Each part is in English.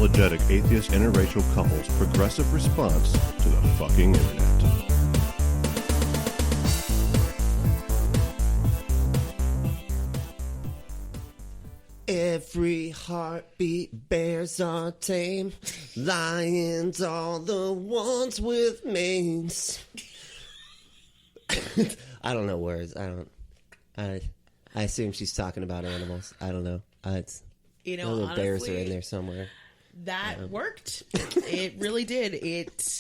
unapologetic atheist interracial couple's progressive response to the fucking internet. Every heartbeat bears are tame. Lions are the ones with manes. I don't know words. I assume she's talking about animals. I don't know. It's little honestly, bears are in there somewhere. That worked. It really did. It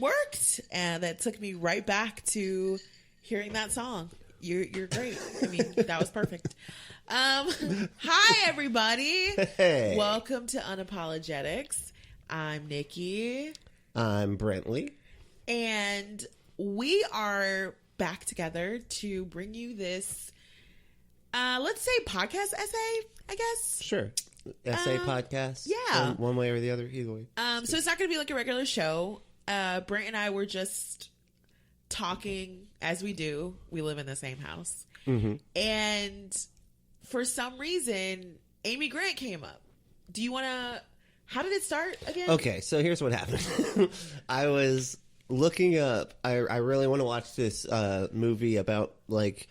worked, and that took me right back to hearing that song. You're great. I mean, that was perfect. Hi, everybody. Hey. Welcome to Unapologetics. I'm Nikki. I'm Brently. And we are back together to bring you this, let's say, podcast essay, I guess. Sure. Essay podcast. Yeah. One way or the other, either way. So it's not going to be like a regular show. Brent and I were just talking as we do. We live in the same house. Mm-hmm. And for some reason, Amy Grant came up. Do you want to... How did it start again? Okay, so here's what happened. I was looking up... I really want to watch this movie about, like,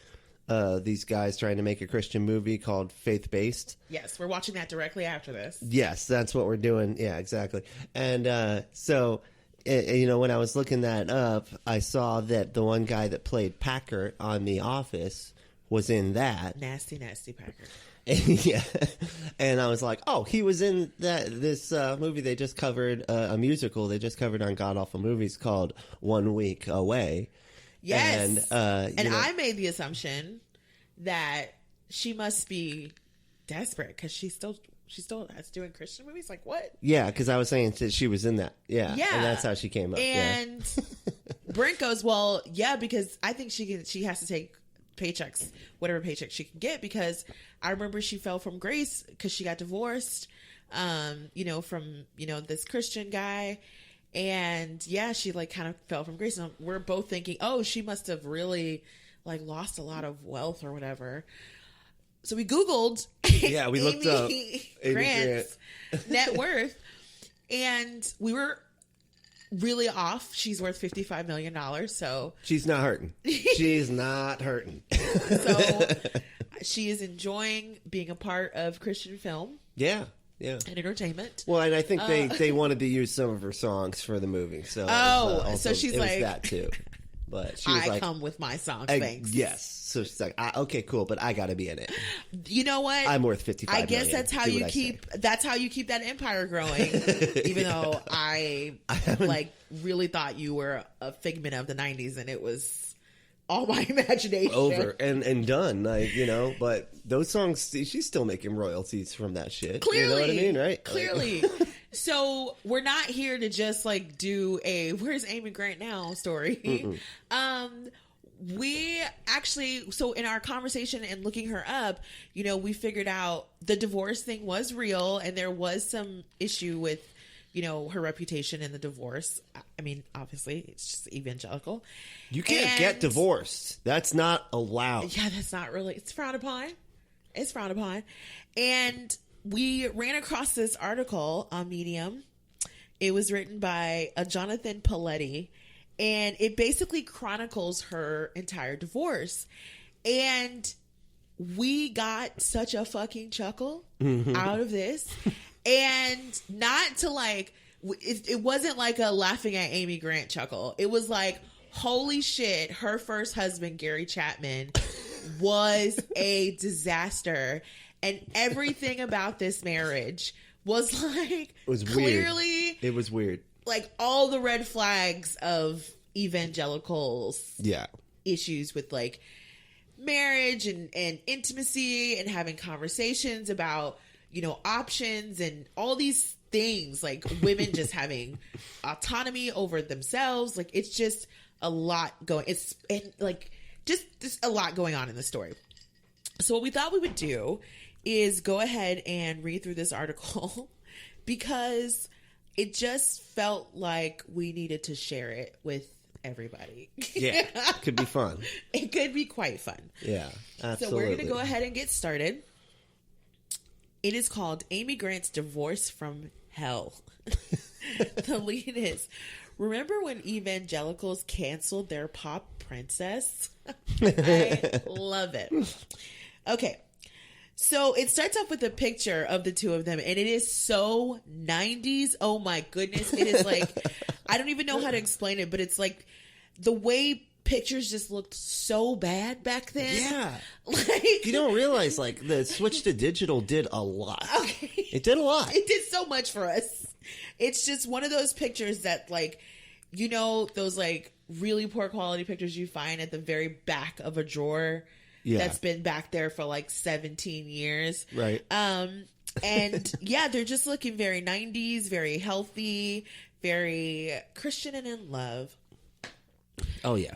these guys trying to make a Christian movie called Faith-Based. Yes, we're watching that directly after this. Yes, that's what we're doing. Yeah, exactly. And so... when I was looking that up, I saw that the one guy that played Packer on The Office was in that. Nasty Packer. Yeah. And I was like, oh, he was in this movie they just covered, a musical they just covered on God Awful Movies called 1 Week Away. Yes. And I made the assumption that she must be desperate because she's still doing Christian movies. Like, what? Yeah, because I was saying that she was in that. Yeah. Yeah. And that's how she came up. And Brent goes, well, yeah, because I think she has to take paychecks, whatever paycheck she can get, because I remember she fell from grace because she got divorced, from this Christian guy. And yeah, she like kind of fell from grace. And we're both thinking, oh, she must have really like lost a lot of wealth or whatever. So we Googled we looked up Amy Grant's net worth, and we were really off. She's worth $55 million, so... She's not hurting. She's not hurting. So she is enjoying being a part of Christian film. Yeah. Yeah. And entertainment. Well, and I think they wanted to use some of her songs for the movie. So so she's it like... was that too. But she was I come with my songs, thanks. Yes. So she's like, okay, cool, but I got to be in it. You know what? I'm worth $55 million. I guess that's how you keep. That's how you keep that empire growing. Even though I really thought you were a figment of the '90s, and it was all my imagination. Over and done, But those songs, she's still making royalties from that shit. Clearly, you know what I mean, right? Clearly. So we're not here to just like do a "Where's Amy Grant now" story. We actually, so in our conversation and looking her up, we figured out the divorce thing was real, and there was some issue with, her reputation in the divorce. I mean, obviously, it's just evangelical. You can't get divorced. That's not allowed. Yeah, that's not really. It's frowned upon. It's frowned upon. And we ran across this article on Medium. It was written by a Jonathan Paletti, and it basically chronicles her entire divorce. And we got such a fucking chuckle out of this. And not to like, it wasn't like a laughing at Amy Grant chuckle. It was like, holy shit, her first husband, Gary Chapman, was a disaster. And everything about this marriage was like, it was clearly, weird. It was weird. Like all the red flags of evangelicals. Yeah. Issues with like marriage and intimacy and having conversations about, options and all these things, like women just having autonomy over themselves. Like it's just a lot going. It's and like just a lot going on in the story. So what we thought we would do is go ahead and read through this article because it just felt like we needed to share it with everybody. Yeah, could be fun. It could be quite fun. Yeah, absolutely. So we're going to go ahead and get started. It is called Amy Grant's Divorce from Hell. The lead is, remember when evangelicals canceled their pop princess? I love it. Okay. So it starts off with a picture of the two of them, and it is so 90s. Oh my goodness. It is like, I don't even know how to explain it, but it's like the way pictures just looked so bad back then. Yeah. Like, You don't realize, like, the switch to digital did a lot. okay. It did a lot. It did so much for us. It's just one of those pictures that, like, you know, those, like, really poor quality pictures you find at the very back of a drawer that's been back there for, like, 17 years. Right. And, yeah, they're just looking very 90s, very healthy, very Christian and in love. Oh, yeah.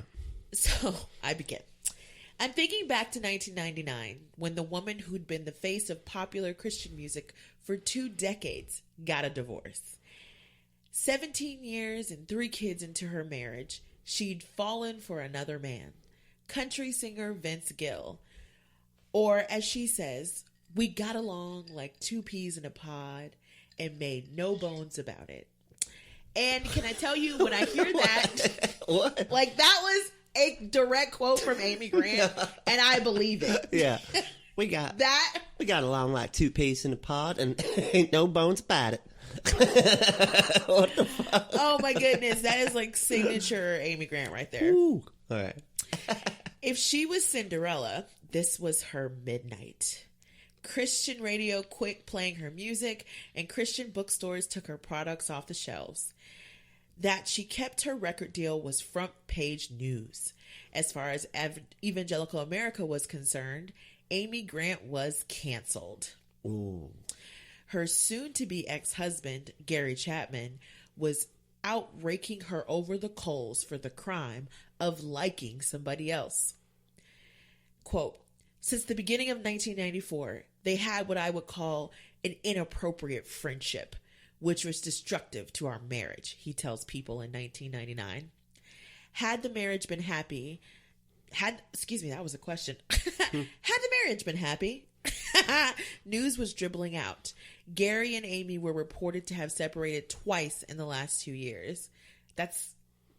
So I begin. I'm thinking back to 1999 when the woman who'd been the face of popular Christian music for 2 decades got a divorce. 17 years and 3 kids into her marriage, she'd fallen for another man, country singer Vince Gill. Or as she says, we got along like 2 peas in a pod and made no bones about it. And can I tell you, when I hear that, What? like that was a direct quote from Amy Grant, and I believe it. Yeah. We got along like 2 peas in a pod and ain't no bones about it. What the fuck? Oh my goodness, that is like signature Amy Grant right there. Ooh. All right. If she was Cinderella, this was her midnight. Christian radio quit playing her music, and Christian bookstores took her products off the shelves. That she kept her record deal was front page news. As far as evangelical America was concerned, Amy Grant was canceled. Ooh. Her soon-to-be ex-husband, Gary Chapman, was out raking her over the coals for the crime of liking somebody else. Quote, since the beginning of 1994, they had what I would call an inappropriate friendship, which was destructive to our marriage, he tells People in 1999. Had the marriage been happy, that was a question. Had the marriage been happy? News was dribbling out. Gary and Amy were reported to have separated twice in the last 2 years. That's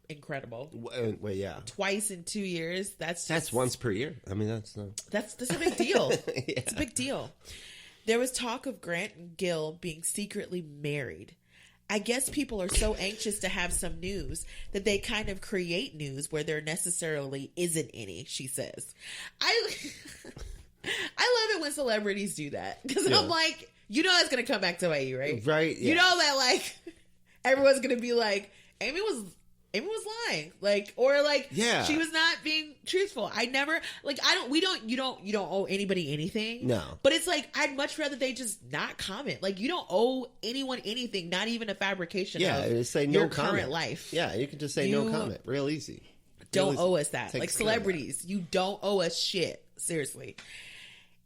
incredible. Wait, yeah. Twice in 2 years. That's once per year. I mean, that's a big deal. Yeah. It's a big deal. There was talk of Grant and Gill being secretly married. I guess people are so anxious to have some news that they kind of create news where there necessarily isn't any, she says. I love it when celebrities do that, because I'm like, you know that's going to come back to bite you, right? Right. Yeah. You know that, like, everyone's going to be like, Amy was lying, like, or like, she was not being truthful. I never, like, you don't owe anybody anything. No. But it's like, I'd much rather they just not comment. Like, you don't owe anyone anything, not even a fabrication of just say no your comment. current life. Yeah, you can just say no comment. Real easy. Don't owe us that. Like celebrities, you don't owe us shit. Seriously.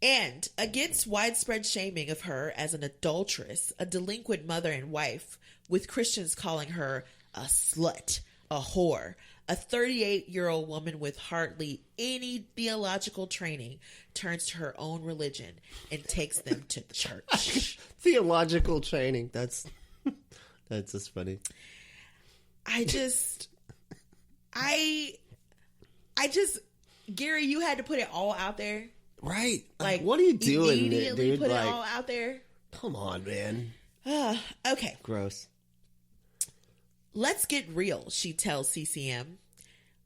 And against widespread shaming of her as an adulteress, a delinquent mother and wife, with Christians calling her a slut, a whore, a 38-year-old woman with hardly any theological training turns to her own religion and takes them to church. Theological training. That's just funny. Gary, you had to put it all out there. Right. Like, what are you doing, immediately dude? put Like, it all out there. come on, man. Okay. Gross. Let's get real, she tells CCM.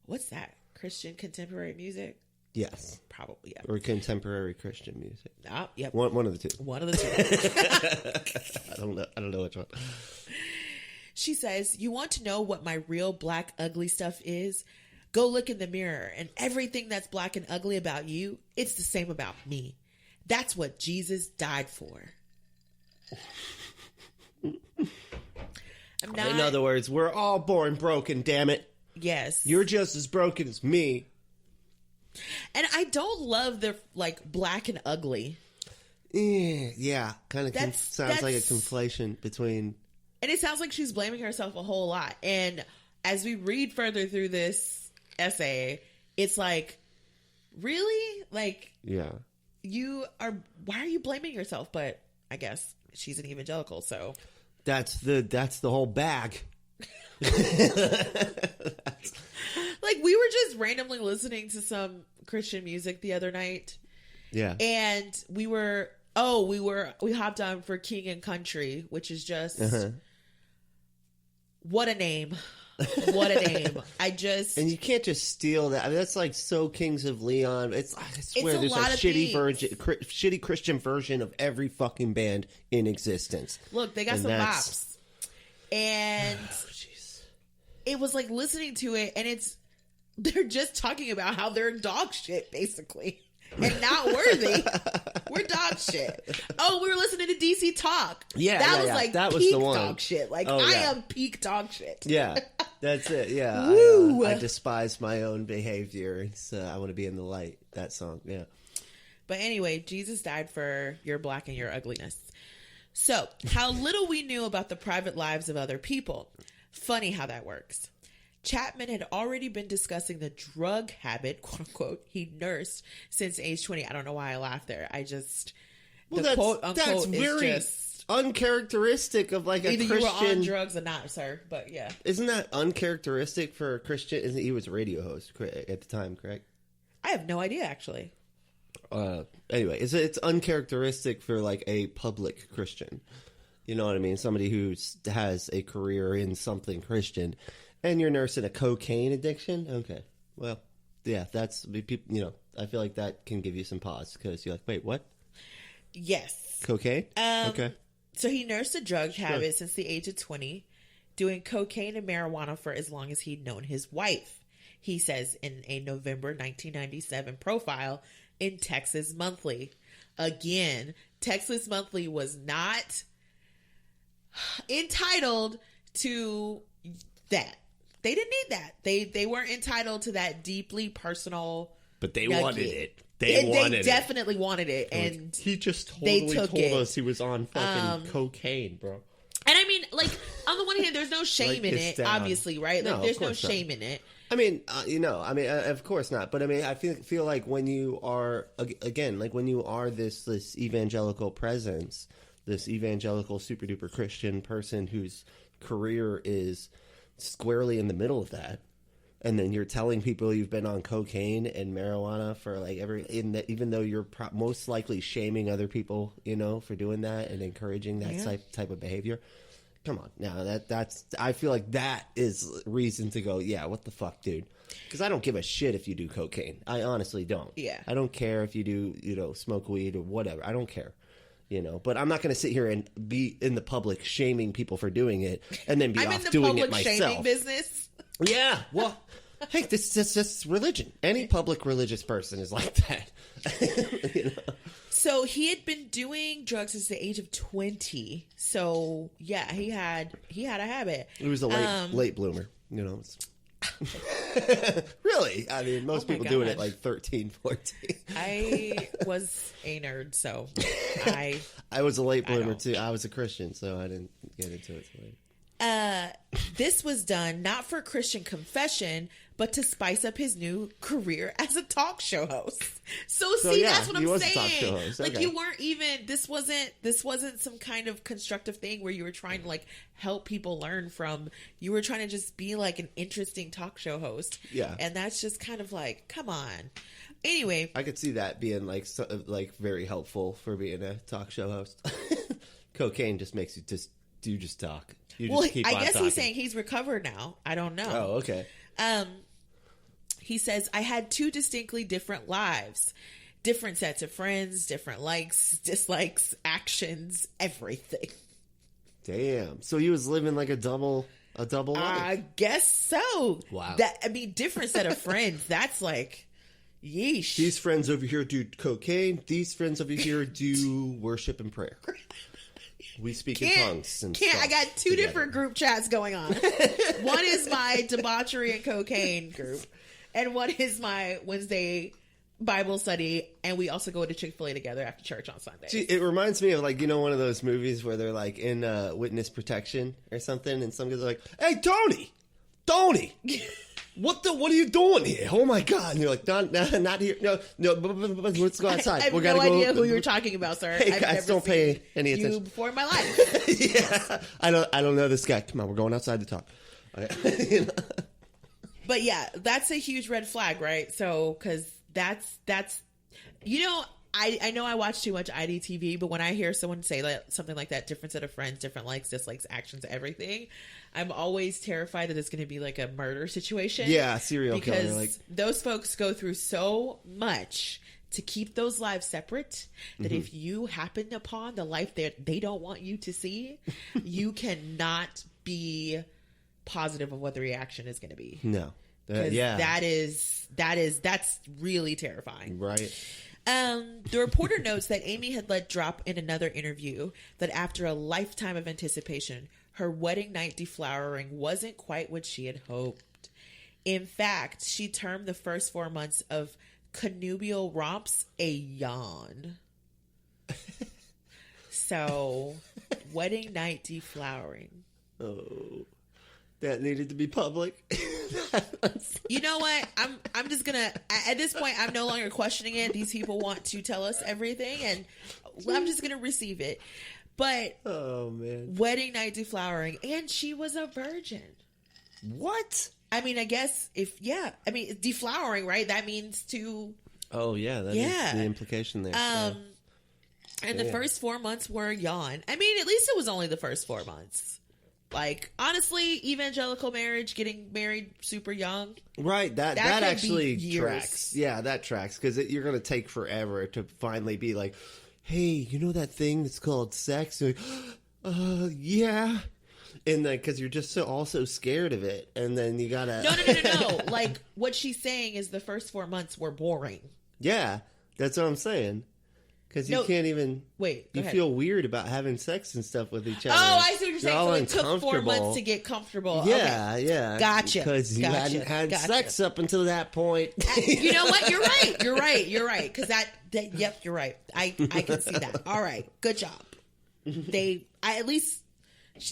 What's that? Christian contemporary music? Yes. Probably, yeah. Or contemporary Christian music. Oh, yep. One of the two. One of the two. I don't know which one. She says, you want to know what my real black ugly stuff is? Go look in the mirror, and everything that's black and ugly about you, it's the same about me. That's what Jesus died for. In other words, we're all born broken, damn it. Yes. You're just as broken as me. And I don't love the, like, black and ugly. Yeah. Kind of sounds like a conflation between... And it sounds like she's blaming herself a whole lot. And as we read further through this essay, it's like, really? Like, yeah. why are you blaming yourself? But I guess she's an evangelical, so that's the whole bag. Like, we were just randomly listening to some Christian music the other night. Yeah. And we hopped on for King and Country, which is just, what a name. What a name. And you can't just steal that. I mean, that's like so Kings of Leon. I swear there's a shitty Christian version of every fucking band in existence. Look, they got some bops. And it was like listening to it, and they're just talking about how they're dog shit, basically. And not worthy. We're dog shit. Oh, we were listening to DC Talk. Yeah, that was peak the one. Dog shit. Like, I am peak dog shit. Yeah, that's it. Yeah, I despise my own behavior. So I want to be in the light. That song. Yeah. But anyway, Jesus died for your black and your ugliness. So, how little we knew about the private lives of other people. Funny how that works. Chapman had already been discussing the drug habit, quote unquote, he nursed since age 20. I don't know why I laughed there. Quote unquote that's very is just uncharacteristic of like a Christian. You were on drugs or not, sir. But yeah, isn't that uncharacteristic for a Christian? He was a radio host at the time, correct? I have no idea, actually. Anyway, it's uncharacteristic for like a public Christian. You know what I mean? Somebody who has a career in something Christian. And you're nursing a cocaine addiction? Okay. Well, yeah, that's, you know, I feel like that can give you some pause because you're like, wait, what? Yes. Cocaine? Okay. So he nursed a drug habit since the age of 20, doing cocaine and marijuana for as long as he'd known his wife. He says in a November 1997 profile in Texas Monthly. Again, Texas Monthly was not entitled to that. They didn't need that. They weren't entitled to that deeply personal. But they nugget. wanted it. They definitely wanted it, and he just totally told us he was on fucking cocaine, bro. And I mean, like, on the one hand, there's no shame in it, obviously, right? Like, there's no shame in it. I mean, of course not. But I mean, I feel like when you are, again, like when you are this evangelical presence, this evangelical super duper Christian person whose career is squarely in the middle of that, and then you're telling people you've been on cocaine and marijuana for like even though you're most likely shaming other people, you know, for doing that and encouraging that type of behavior. Come on, now that's I feel like that is reason to go, yeah, what the fuck, dude? Because I don't give a shit if you do cocaine. I honestly don't. Yeah, I don't care if you do, you know, smoke weed or whatever. I don't care. You know, but I'm not going to sit here and be in the public shaming people for doing it and then be off doing it myself. I'm in the public shaming business. Yeah, well, hey, this is religion. Any public religious person is like that. You know? So he had been doing drugs since the age of 20. So yeah, he had a habit. He was a late bloomer. You know. Really? I mean, most people do it at like 13, 14. I was a nerd, so I was a late bloomer too. I was a Christian, so I didn't get into it till later. This was done not for Christian confession, but to spice up his new career as a talk show host. So see, that's what I'm saying. A talk show host. Like, you weren't even, this wasn't some kind of constructive thing where you were trying to like help people learn from. You were trying to just be like an interesting talk show host. Yeah. And that's just kind of like, come on. Anyway, I could see that being like very helpful for being a talk show host. Cocaine just makes you just talk. I guess he's saying he's recovered now. I don't know. Oh, okay. He says, I had two distinctly different lives, different sets of friends, different likes, dislikes, actions, everything. Damn. So he was living like a double life. I guess so. Wow. Different set of friends. That's like, yeesh. These friends over here do cocaine. These friends over here do worship and prayer. We speak in tongues. I got two different group chats going on. One is my debauchery and cocaine group, and one is my Wednesday Bible study, and we also go to Chick-fil-A together after church on Sundays. See, it reminds me of like, you know, one of those movies where they're like in witness protection or something, and some guys are like, "Hey, Tony, what are you doing here? Oh my God. And you're like, not here. No, let's go outside. I have no idea who you're talking about, sir. Hey, I've guys, never don't pay any you attention. before in my life. Yeah. I don't know this guy. Come on, we're going outside to talk. You know? But yeah, that's a huge red flag, right? So, because that's, I know I watch too much IDTV, but when I hear someone say something like that, different set of friends, different likes, dislikes, actions, everything, I'm always terrified that it's going to be like a murder situation. Yeah, serial killer. Because Like, those folks go through so much to keep those lives separate that if you happen upon the life that they don't want you to see, you cannot be positive of what the reaction is going to be. no. Yeah, that's really terrifying. Right. The reporter notes that Amy had let drop in another interview that after a lifetime of anticipation, her wedding night deflowering wasn't quite what she had hoped. In fact, she termed the first 4 months of connubial romps a yawn. So, wedding night deflowering. Oh, that needed to be public. You know what? I'm just gonna, at this point, I'm no longer questioning it. These people want to tell us everything, and I'm just gonna receive it. But oh man, wedding night deflowering, and she was a virgin. What? I mean, I guess deflowering, right? That means to. Oh yeah, that is the implication there. And the first 4 months were a yawn. I mean, at least it was only the first 4 months. Like, honestly, evangelical marriage, getting married super young. Right, that actually years. tracks. Yeah, that tracks, because you're going to take forever to finally be like, hey, you know that thing that's called sex? You're like, yeah. And then, because you're just so scared of it, and then you got to... No. Like, what she's saying is the first 4 months were boring. Yeah, that's what I'm saying. Because you can't even... Wait, you feel weird about having sex and stuff with each other. Oh, I see what you're saying. All So it took 4 months to get comfortable. Yeah, okay. yeah. Gotcha. Because you hadn't had sex up until that point. You know what? You're right. Because yep, you're right. I can see that. All right. Good job. At least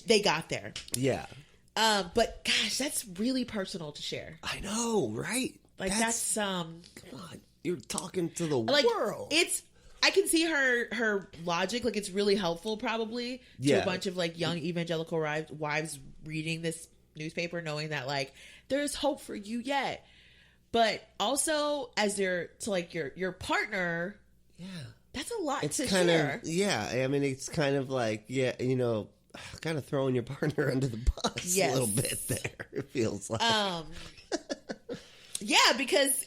they got there. Yeah. But gosh, that's really personal to share. I know, right? Like that's come on. You're talking to the like, world. I can see her logic. Like, it's really helpful probably to a bunch of like young evangelical wives reading this newspaper, knowing that like there's hope for you yet. But also as to like your partner, that's a lot to share. I mean, it's kind of like kind of throwing your partner under the bus a little bit there. It feels like. Yeah, because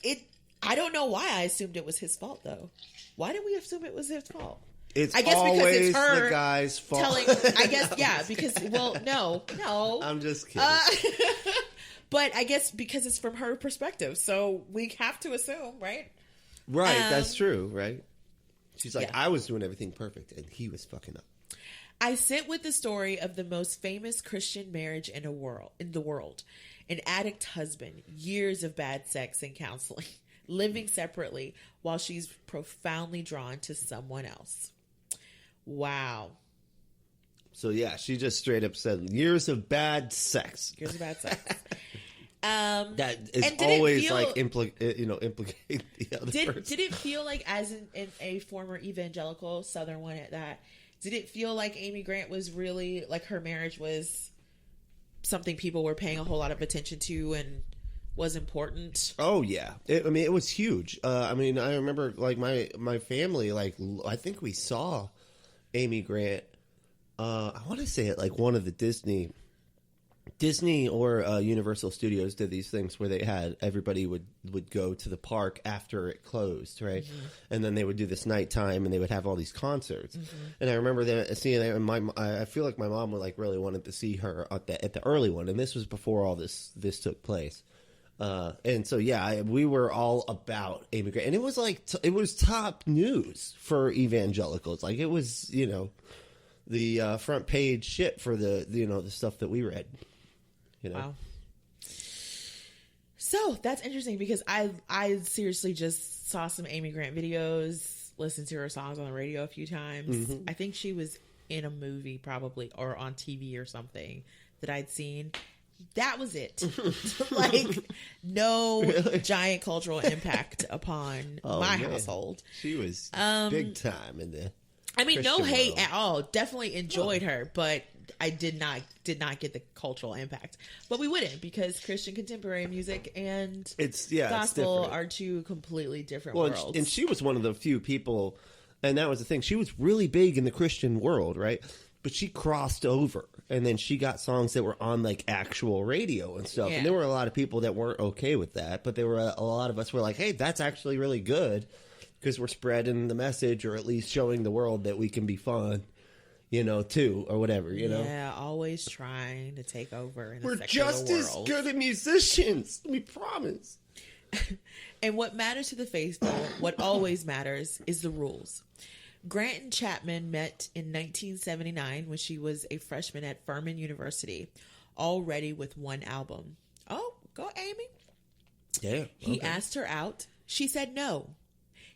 I don't know why I assumed it was his fault though. Why did we assume it was his fault? I guess always because it's her the guy's fault. No. I'm just kidding. But I guess because it's from her perspective, so we have to assume, right? Right, that's true, right? She's like, I was doing everything perfect, and he was fucking up. I sit with the story of the most famous Christian marriage in the world. An addict husband, years of bad sex and counseling, living separately while she's profoundly drawn to someone else. Wow. So yeah, she just straight up said years of bad sex. Years of bad sex. That is always like implicate the other person. Did it feel like, as in a former evangelical Southern one at that, did it feel like Amy Grant was really, like, her marriage was something people were paying a whole lot of attention to and was important? Oh yeah, it was huge. I remember like my family, like I think we saw Amy Grant. I want to say at like one of the Disney or Universal Studios did these things where they had everybody would go to the park after it closed, right? Mm-hmm. And then they would do this nighttime and they would have all these concerts. Mm-hmm. And I remember seeing that, and I feel like my mom would like really wanted to see her at the early one, and this was before all this took place. And so we were all about Amy Grant, and it was like it was top news for evangelicals. Like it was the front page shit for the stuff that we read. Wow. So that's interesting because I seriously just saw some Amy Grant videos, listened to her songs on the radio a few times. Mm-hmm. I think she was in a movie probably or on TV or something that I'd seen. That was it. Like, no giant cultural impact upon my household. She was big time in the I mean, no Christian hate world. at all. Definitely enjoyed her, but I did not get the cultural impact. But we wouldn't, because Christian contemporary music and gospel different. are two completely different worlds. And she was one of the few people, and that was the thing. She was really big in the Christian world, right? But she crossed over, and then she got songs that were on like actual radio and stuff. Yeah. And there were a lot of people that weren't okay with that, but there were a lot of us were like, "Hey, that's actually really good," because we're spreading the message, or at least showing the world that we can be fun, too, or whatever, Yeah, always trying to take over in We're a secular just world. as good at musicians, we promise. And what matters to the faithful, what always matters, is the rules. Grant and Chapman met in 1979 when she was a freshman at Furman University, already with one album. Oh, go Amy. Yeah. He asked her out. She said no.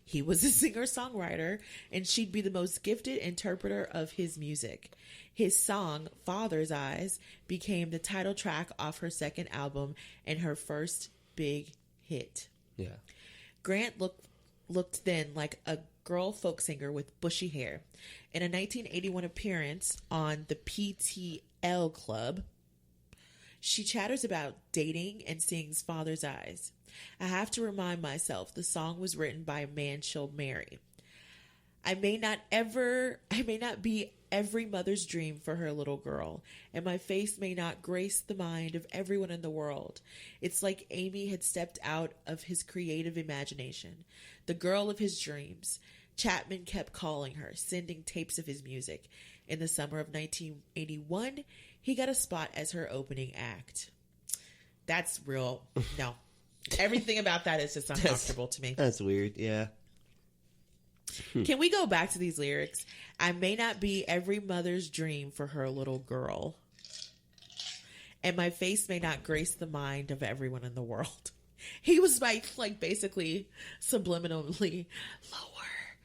He was a singer-songwriter, and she'd be the most gifted interpreter of his music. His song, Father's Eyes, became the title track off her second album and her first big hit. Yeah. Grant looked then like a girl folk singer with bushy hair. In a 1981 appearance on the PTL Club, she chatters about dating and sings Father's Eyes. I have to remind myself the song was written by a man she'll marry. I may not be every mother's dream for her little girl, and my face may not grace the mind of everyone in the world. It's like Amy had stepped out of his creative imagination, the girl of his dreams. Chapman kept calling her, sending tapes of his music. In the summer of 1981, he got a spot as her opening act. That's real. No. Everything about that is just uncomfortable to me. That's weird, yeah. Can we go back to these lyrics? I may not be every mother's dream for her little girl, and my face may not grace the mind of everyone in the world. He was like basically subliminally lower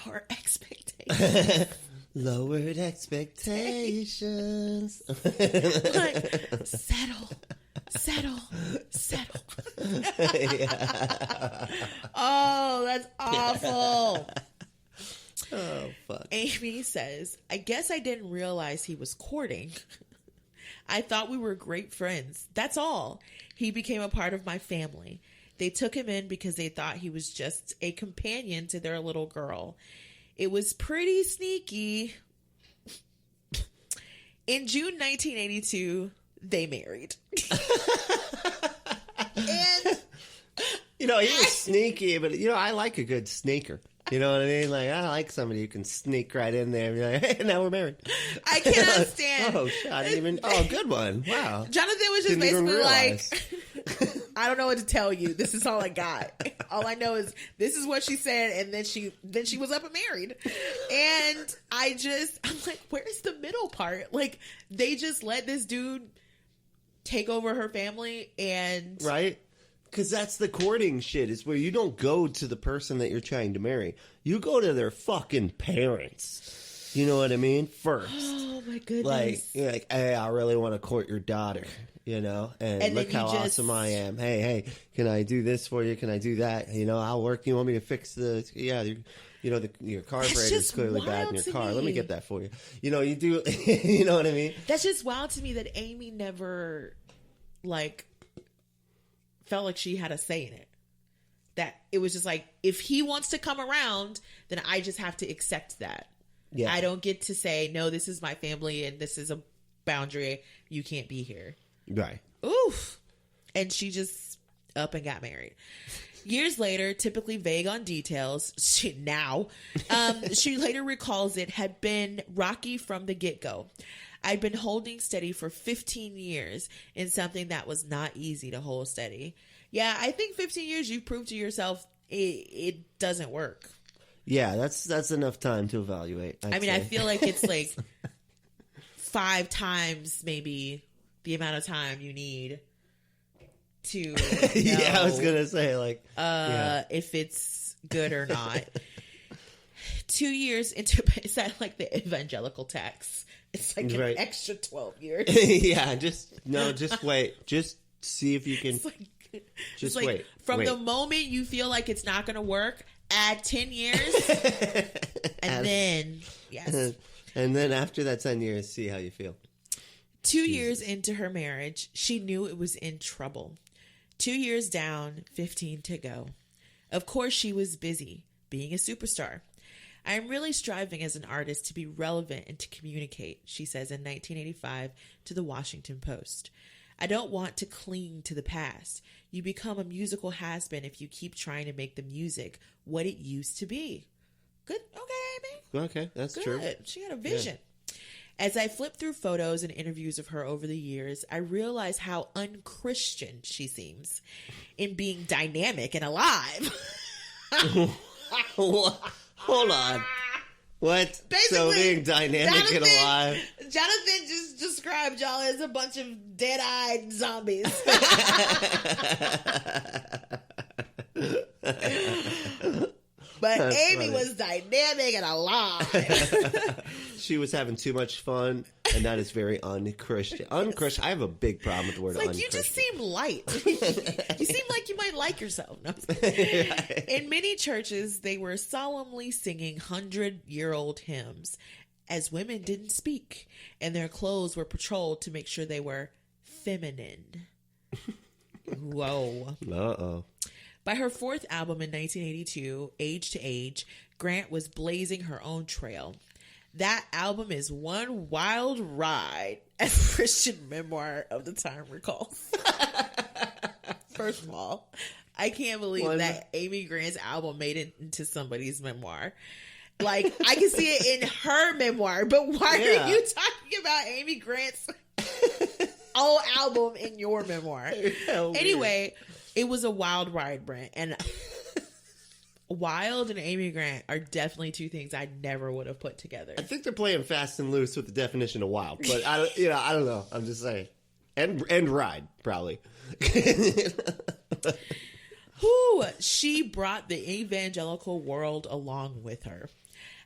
your expectations. Lowered expectations. Like, settle. Oh, that's awful. Oh, fuck. Amy says, I guess I didn't realize he was courting. I thought we were great friends. That's all. He became a part of my family. They took him in because they thought he was just a companion to their little girl. It was pretty sneaky. In June 1982, they married. And He was sneaky, but, I like a good sneaker. You know what I mean? Like, I like somebody who can sneak right in there and be like, hey, now we're married. I cannot stand. Oh, shit, I didn't even. Oh, good one. Wow. Jonathan was just Didn't even basically realize. like, I don't know what to tell you. This is all I got. All I know is this is what she said, and then she was up and married. And I'm like, where's the middle part? Like, they just let this dude take over her family, and Right? Because that's the courting shit, is where you don't go to the person that you're trying to marry. You go to their fucking parents. You know what I mean? First. oh my goodness. Like, you're like, hey, I really want to court your daughter, And then look you how just- awesome I am. Hey, can I do this for you? Can I do that? I'll work. You want me to fix your carburetor is just clearly bad in wild your to car. Let me me. get that for you. You do, you know what I mean? That's just wild to me that Amy never, felt like she had a say in it. That it was just like, if he wants to come around, then I just have to accept that. Yeah. I don't get to say, no, this is my family and this is a boundary. You can't be here. Right. Oof. And she just up and got married. Years later, typically vague on details, she later recalls it had been rocky from the get-go. I'd been holding steady for 15 years in something that was not easy to hold steady. Yeah, I think 15 years you've proved to yourself it doesn't work. Yeah, that's enough time to evaluate. I mean, I feel like it's like 5 times maybe the amount of time you need to know, yeah, I was gonna say if it's good or not. 2 years into, is that like the evangelical tax? It's like an extra 12 years. Yeah, just wait. Just see if you can. It's like, wait. From the moment you feel like it's not going to work, add 10 years. And then, yes. And then after that 10 years, see how you feel. 2 years into her marriage, she knew it was in trouble. 2 years down, 15 to go. Of course, she was busy being a superstar. I am really striving as an artist to be relevant and to communicate, she says in 1985 to the Washington Post. I don't want to cling to the past. You become a musical has-been if you keep trying to make the music what it used to be. Good. Okay, Amy. Okay, that's Good. true. She had a vision. Yeah. As I flipped through photos and interviews of her over the years, I realized how unchristian she seems in being dynamic and alive. Hold on. What? Basically, so being dynamic and alive. Jonathan just described y'all as a bunch of dead-eyed zombies. But That's Amy funny. was dynamic and alive. She was having too much fun, and that is very unchristian. Unchristian. I have a big problem with the word Like, unchristian. you just seem light. You seem like you might like yourself. No. In many churches, they were solemnly singing 100-year-old hymns as women didn't speak, and their clothes were patrolled to make sure they were feminine. Whoa. Uh-oh. By her fourth album in 1982, Age to Age, Grant was blazing her own trail. That album is one wild ride, as Christian Memoir of the Time recalls. First of all, I can't believe that Amy Grant's album made it into somebody's memoir. Like, I can see it in her memoir, but why are you talking about Amy Grant's old album in your memoir? Anyway, it was a wild ride, Brent. And wild and Amy Grant are definitely two things I never would have put together. I think they're playing fast and loose with the definition of wild, but I don't know. I'm just saying, and ride probably. Whew, she brought the evangelical world along with her.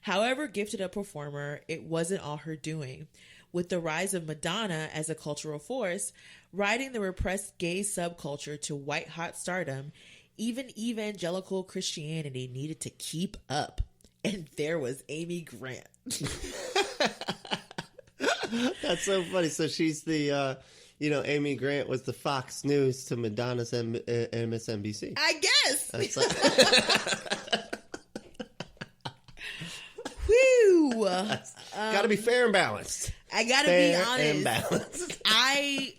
However gifted a performer, it wasn't all her doing. With the rise of Madonna as a cultural force, riding the repressed gay subculture to white-hot stardom, even evangelical Christianity needed to keep up. And there was Amy Grant. That's so funny. So she's the, Amy Grant was the Fox News to Madonna's MSNBC. I guess. That's like... Whew. Gotta be fair and balanced. I gotta Fair be honest. and balanced. I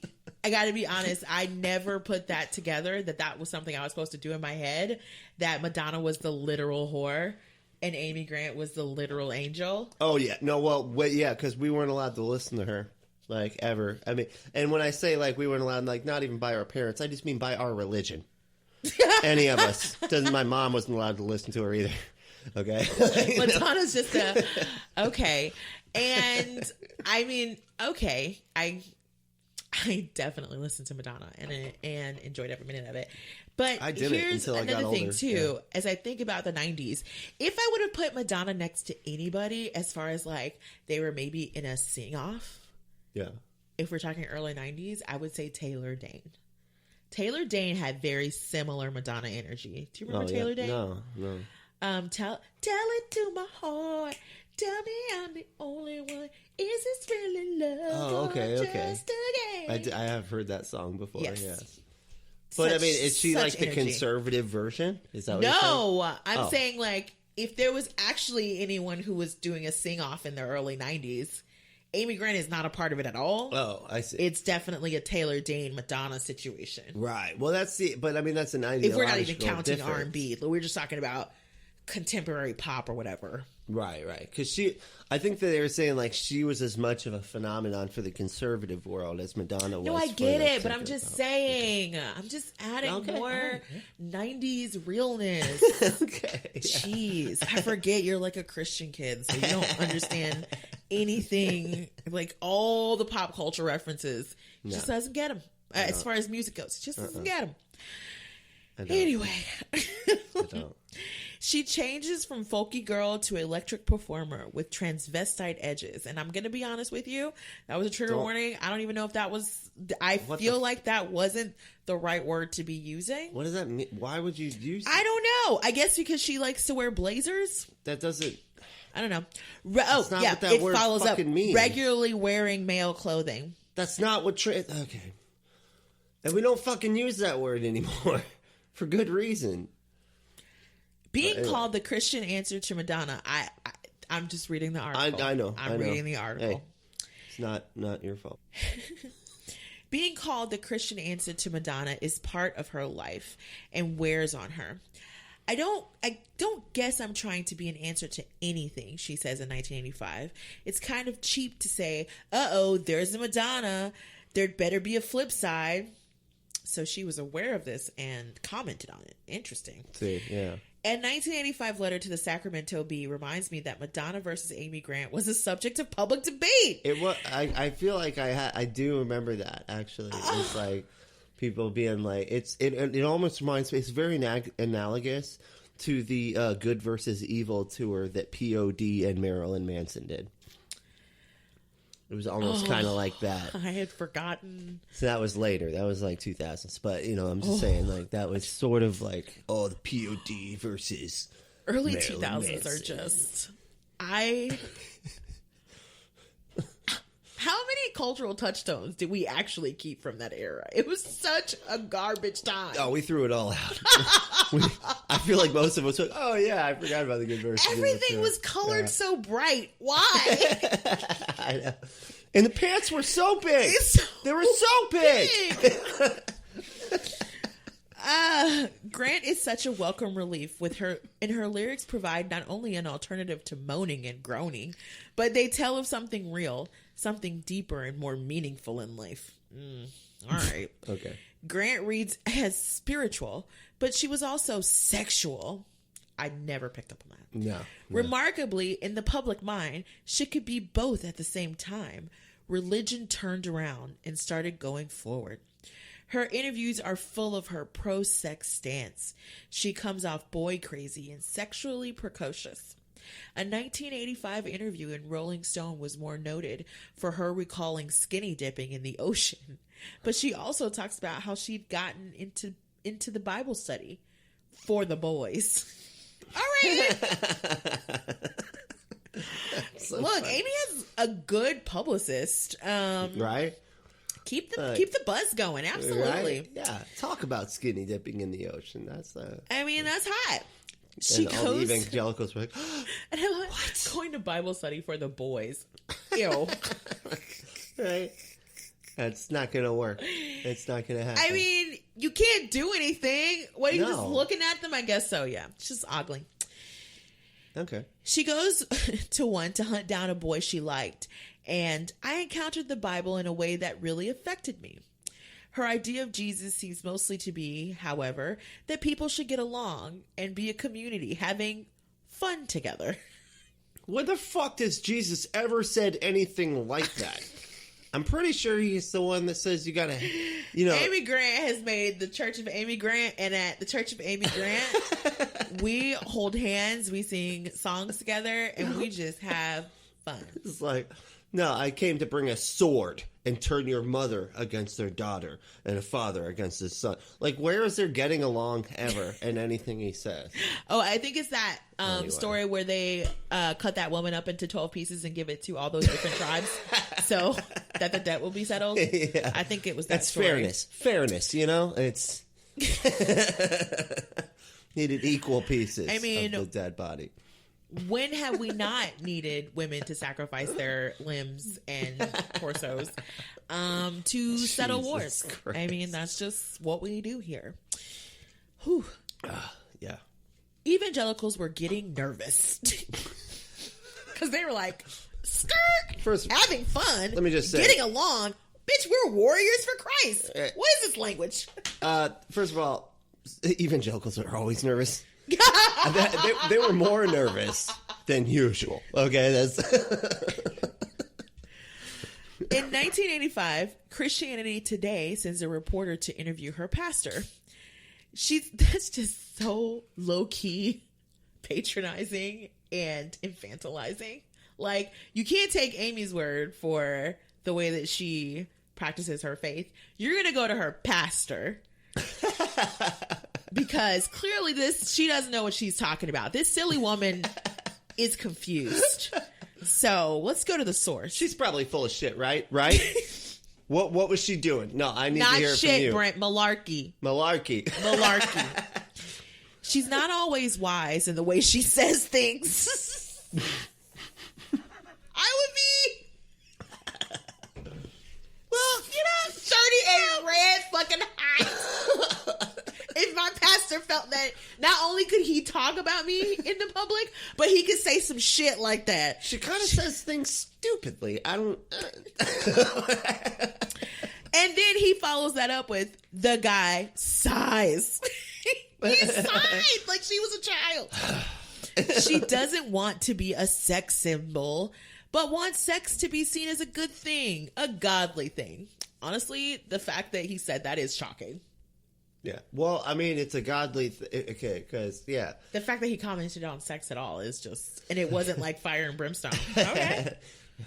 gotta be honest. I never put that together. That was something I was supposed to do in my head. That Madonna was the literal whore and Amy Grant was the literal angel. Oh yeah, no, well, wait, yeah, because we weren't allowed to listen to her, like ever. I mean, and when I say like we weren't allowed, like not even by our parents, I just mean by our religion. Any of us. Doesn't. My mom wasn't allowed to listen to her either. Okay. Madonna's just okay. And I mean, okay, I definitely listened to Madonna and enjoyed every minute of it. But I didn't here's until I got another thing older. too. As I think about the 90s, if I would have put Madonna next to anybody, as far as like they were maybe in a sing-off, Yeah. if we're talking early 90s, I would say Taylor Dayne. Taylor Dayne had very similar Madonna energy. Do you remember Taylor Dayne? No. Tell it to my heart. Tell me I'm the only one. Is this really love? Oh, okay, or okay. just a game? I have heard that song before. Yes. Yes. But I mean, is she like the energy. conservative version? Is that what you're saying? No, I'm Oh. saying like if there was actually anyone who was doing a sing-off in the early 90s, Amy Grant is not a part of it at all. Oh, I see. It's definitely a Taylor Dayne Madonna situation. Right. Well, that's the. But I mean, that's an ideological If we're not even counting difference. R&B, we're just talking about contemporary pop or whatever. Right. Because I think that they were saying like she was as much of a phenomenon for the conservative world as Madonna was. No, I for get the it, but I'm just saying. I'm just adding more 90s realness. Okay. Yeah. Jeez, I forget you're like a Christian kid, so you don't understand anything. Like all the pop culture references, he just doesn't get them. As far as music goes, he just doesn't get them. Anyway, I don't. She changes from folky girl to electric performer with transvestite edges. And I'm going to be honest with you, that was a trigger warning. I don't even know if that was, I feel like that wasn't the right word to be using. What does that mean? Why would you use I don't know. I guess because she likes to wear blazers. that? Doesn't. I don't know. That's not what that word follows up. fucking means. Regularly wearing male clothing. That's not what okay. And we don't fucking use that word anymore for good reason. Being called the Christian answer to Madonna. I'm just reading the article. I know. I'm reading the article. Hey, it's not your fault. Being called the Christian answer to Madonna is part of her life and wears on her. I don't guess I'm trying to be an answer to anything, she says in 1985. It's kind of cheap to say, there's a Madonna. There'd better be a flip side. So she was aware of this and commented on it. Interesting. See, yeah. A 1985 letter to the Sacramento Bee reminds me that Madonna versus Amy Grant was a subject of public debate. It was. I feel like I do remember that, actually. It's like people being like, it almost reminds me, it's very analogous to the Good versus Evil tour that POD and Marilyn Manson did. It was almost kind of like that. I had forgotten. So that was later. That was like 2000s. But, I'm just saying, like, that was sort of like, the POD versus Early Marilyn 2000s Manson. are just... How many cultural touchstones did we actually keep from that era? It was such a garbage time. Oh, we threw it all out. I feel like most of us were like, oh, yeah, I forgot about the Good versus Evil Everything tour. was colored so bright. Why? I know. And the pants were so big. They were so big. Grant is such a welcome relief with her, and her lyrics provide not only an alternative to moaning and groaning, but they tell of something real, something deeper and more meaningful in life. All right. Okay. Grant reads as spiritual, but she was also sexual. I never picked up on that. No. Remarkably, in the public mind, she could be both at the same time. Religion turned around and started going forward. Her interviews are full of her pro-sex stance. She comes off boy crazy and sexually precocious. A 1985 interview in Rolling Stone was more noted for her recalling skinny dipping in the ocean. But she also talks about how she'd gotten into the Bible study for the boys. All right. So Look, funny. Amy has a good publicist. Right? Keep the buzz going. Absolutely. Right? Yeah. Talk about skinny dipping in the ocean. That's I mean, that's hot. She and all the goes evangelicals were like, and I'm like, what? Going to Bible study for the boys. Ew. right? That's not going to work. It's not going to happen. I mean, you can't do anything. What are you just No. looking at them? I guess so, yeah. It's just ogling. Okay. She goes to hunt down a boy she liked, and I encountered the Bible in a way that really affected me. Her idea of Jesus seems mostly to be, however, that people should get along and be a community, having fun together. When the fuck has Jesus ever said anything like that? I'm pretty sure he's the one that says you gotta, Amy Grant has made the Church of Amy Grant, and at the Church of Amy Grant, we hold hands, we sing songs together, and we just have fun. It's like, no, I came to bring a sword and turn your mother against their daughter and a father against his son. Like, where is there getting along ever in anything he says? Oh, I think it's that Anyway. story where they cut that woman up into 12 pieces and give it to all those different tribes so that the debt will be settled. Yeah. I think it was that That's story. fairness, it's needed equal pieces I mean, of the dead body. When have we not needed women to sacrifice their limbs and torsos to settle wars? Christ. I mean, that's just what we do here. Whew. Yeah. Evangelicals were getting nervous because they were like, skirt, having fun, let me just say, getting along. Bitch, we're warriors for Christ. What is this language? First of all, evangelicals are always nervous. They were more nervous than usual. Okay, that's In 1985, Christianity Today sends a reporter to interview her pastor. That's just so low key patronizing and infantilizing. Like, you can't take Amy's word for the way that she practices her faith. You're going to go to her pastor. Because clearly she doesn't know what she's talking about. This silly woman is confused. So let's go to the source. She's probably full of shit, right? Right? What was she doing? No, I need to hear it from you. Not shit, Brent. Malarkey. She's not always wise in the way she says things. I would be... Well, 30 and red fucking hot. If my pastor felt that not only could he talk about me in the public, but he could say some shit like that. She kind of says things stupidly. I don't... And then he follows that up with, the guy sighs. He sighed like she was a child. She doesn't want to be a sex symbol, but wants sex to be seen as a good thing, a godly thing. Honestly, the fact that he said that is shocking. Yeah. Well, I mean, it's a godly... okay, because, yeah. The fact that he commented on sex at all is just... And it wasn't like fire and brimstone. Okay.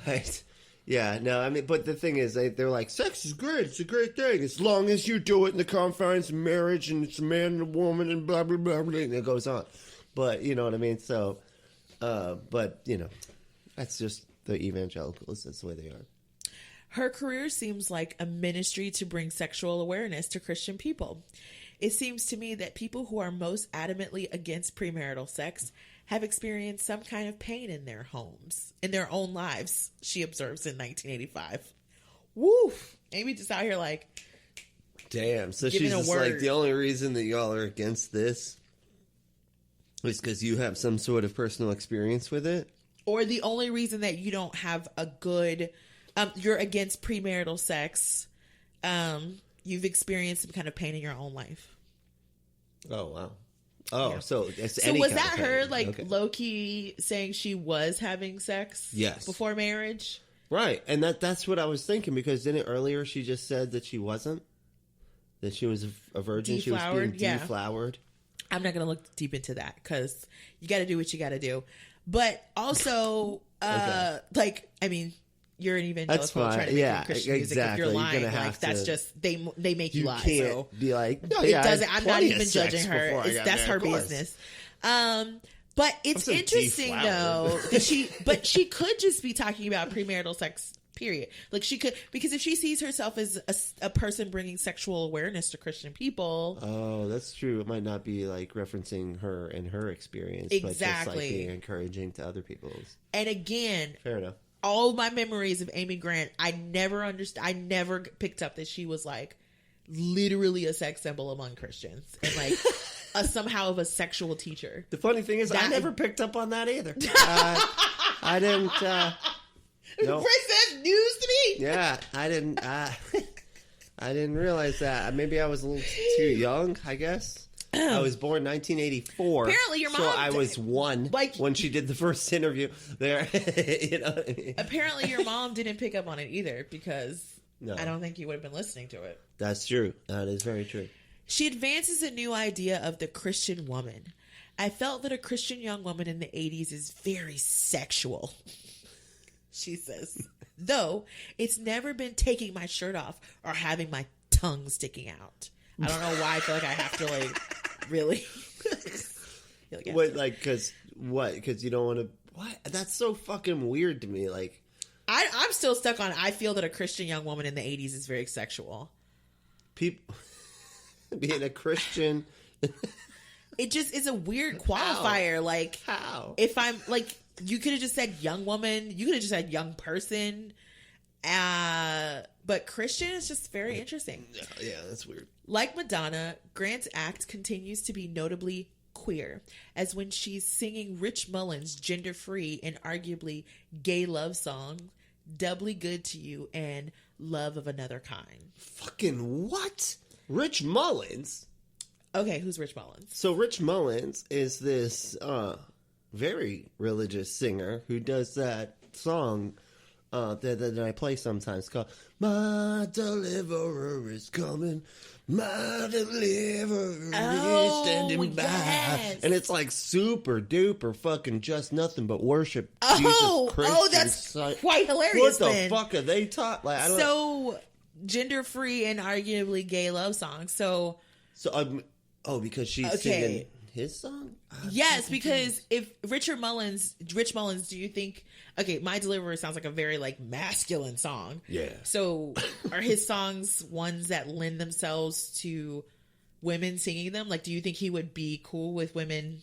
Right. Yeah, no, I mean, but the thing is, they're like, sex is great. It's a great thing. As long as you do it in the confines of marriage and it's a man and a woman and blah, blah, blah, blah, and it goes on. But, you know what I mean? So, but, you know, that's just the evangelicals. That's the way they are. Her career seems like a ministry to bring sexual awareness to Christian people. It seems to me that people who are most adamantly against premarital sex have experienced some kind of pain in their homes, in their own lives, she observes in 1985. Woo! Amy just out here like... Damn, so she's just like, the only reason that y'all are against this is because you have some sort of personal experience with it? Or the only reason that you don't have a good... you're against premarital sex. You've experienced some kind of pain in your own life. Oh, wow. Oh, yeah. So it's so was that her low-key saying she was having sex before marriage? Right. And that's what I was thinking, because didn't earlier she just said that she wasn't? That she was a virgin? She was being deflowered? I'm not going to look deep into that because you got to do what you got to do. But also, I mean... You're an evangelical trying to make Christian music. If you're lying, that's just they make you lie. You can't be like, no, it doesn't. I'm not even judging her. That's her business. But it's interesting though that she could just be talking about premarital sex. Period. Like she could, because if she sees herself as a person bringing sexual awareness to Christian people. Oh, that's true. It might not be like referencing her and her experience, but just like being encouraging to other people's. And again, fair enough. All my memories of Amy Grant, I never picked up that she was like literally a sex symbol among Christians and like somehow of a sexual teacher. The funny thing is, I never picked up on that either. I didn't. Nope. Princess news to me. Yeah, I didn't. I didn't realize that. Maybe I was a little too young, I guess. I was born 1984. Apparently, your mom. So I was one when she did the first interview there. You know what I mean? Apparently, your mom didn't pick up on it either because I don't think you would have been listening to it. That's true. That is very true. She advances a new idea of the Christian woman. I felt that a Christian young woman in the 80s is very sexual. She says, though it's never been taking my shirt off or having my tongue sticking out. I don't know why I feel like I have to really. Because you don't want to. What? That's so fucking weird to me. Like, I'm still stuck on. I feel that a Christian young woman in the 80s is very sexual. People being a Christian. It just is a weird qualifier. How? Like, how? If I'm like, you could have just said young woman. You could have just said young person. But Christian is just very interesting. Yeah, that's weird. Like Madonna, Grant's act continues to be notably queer, as when she's singing Rich Mullins' gender-free and arguably gay love song, Doubly Good to You and Love of Another Kind. Fucking what? Rich Mullins? Okay, who's Rich Mullins? So Rich Mullins is this very religious singer who does that song that I play sometimes called My Deliverer is Coming, My deliverer Oh, is standing by. yes. And it's like super duper fucking just nothing but worship. Oh, Jesus Christ. oh, that's quite hilarious. What the then. fuck are they taught? Like, I don't know. So gender free and arguably gay love song. So Because she's Okay. singing his song? yes, because if Rich Mullins, do you think? Okay, My Deliverer sounds like a very like masculine song. Yeah. So are his songs ones that lend themselves to women singing them? Like, do you think he would be cool with women?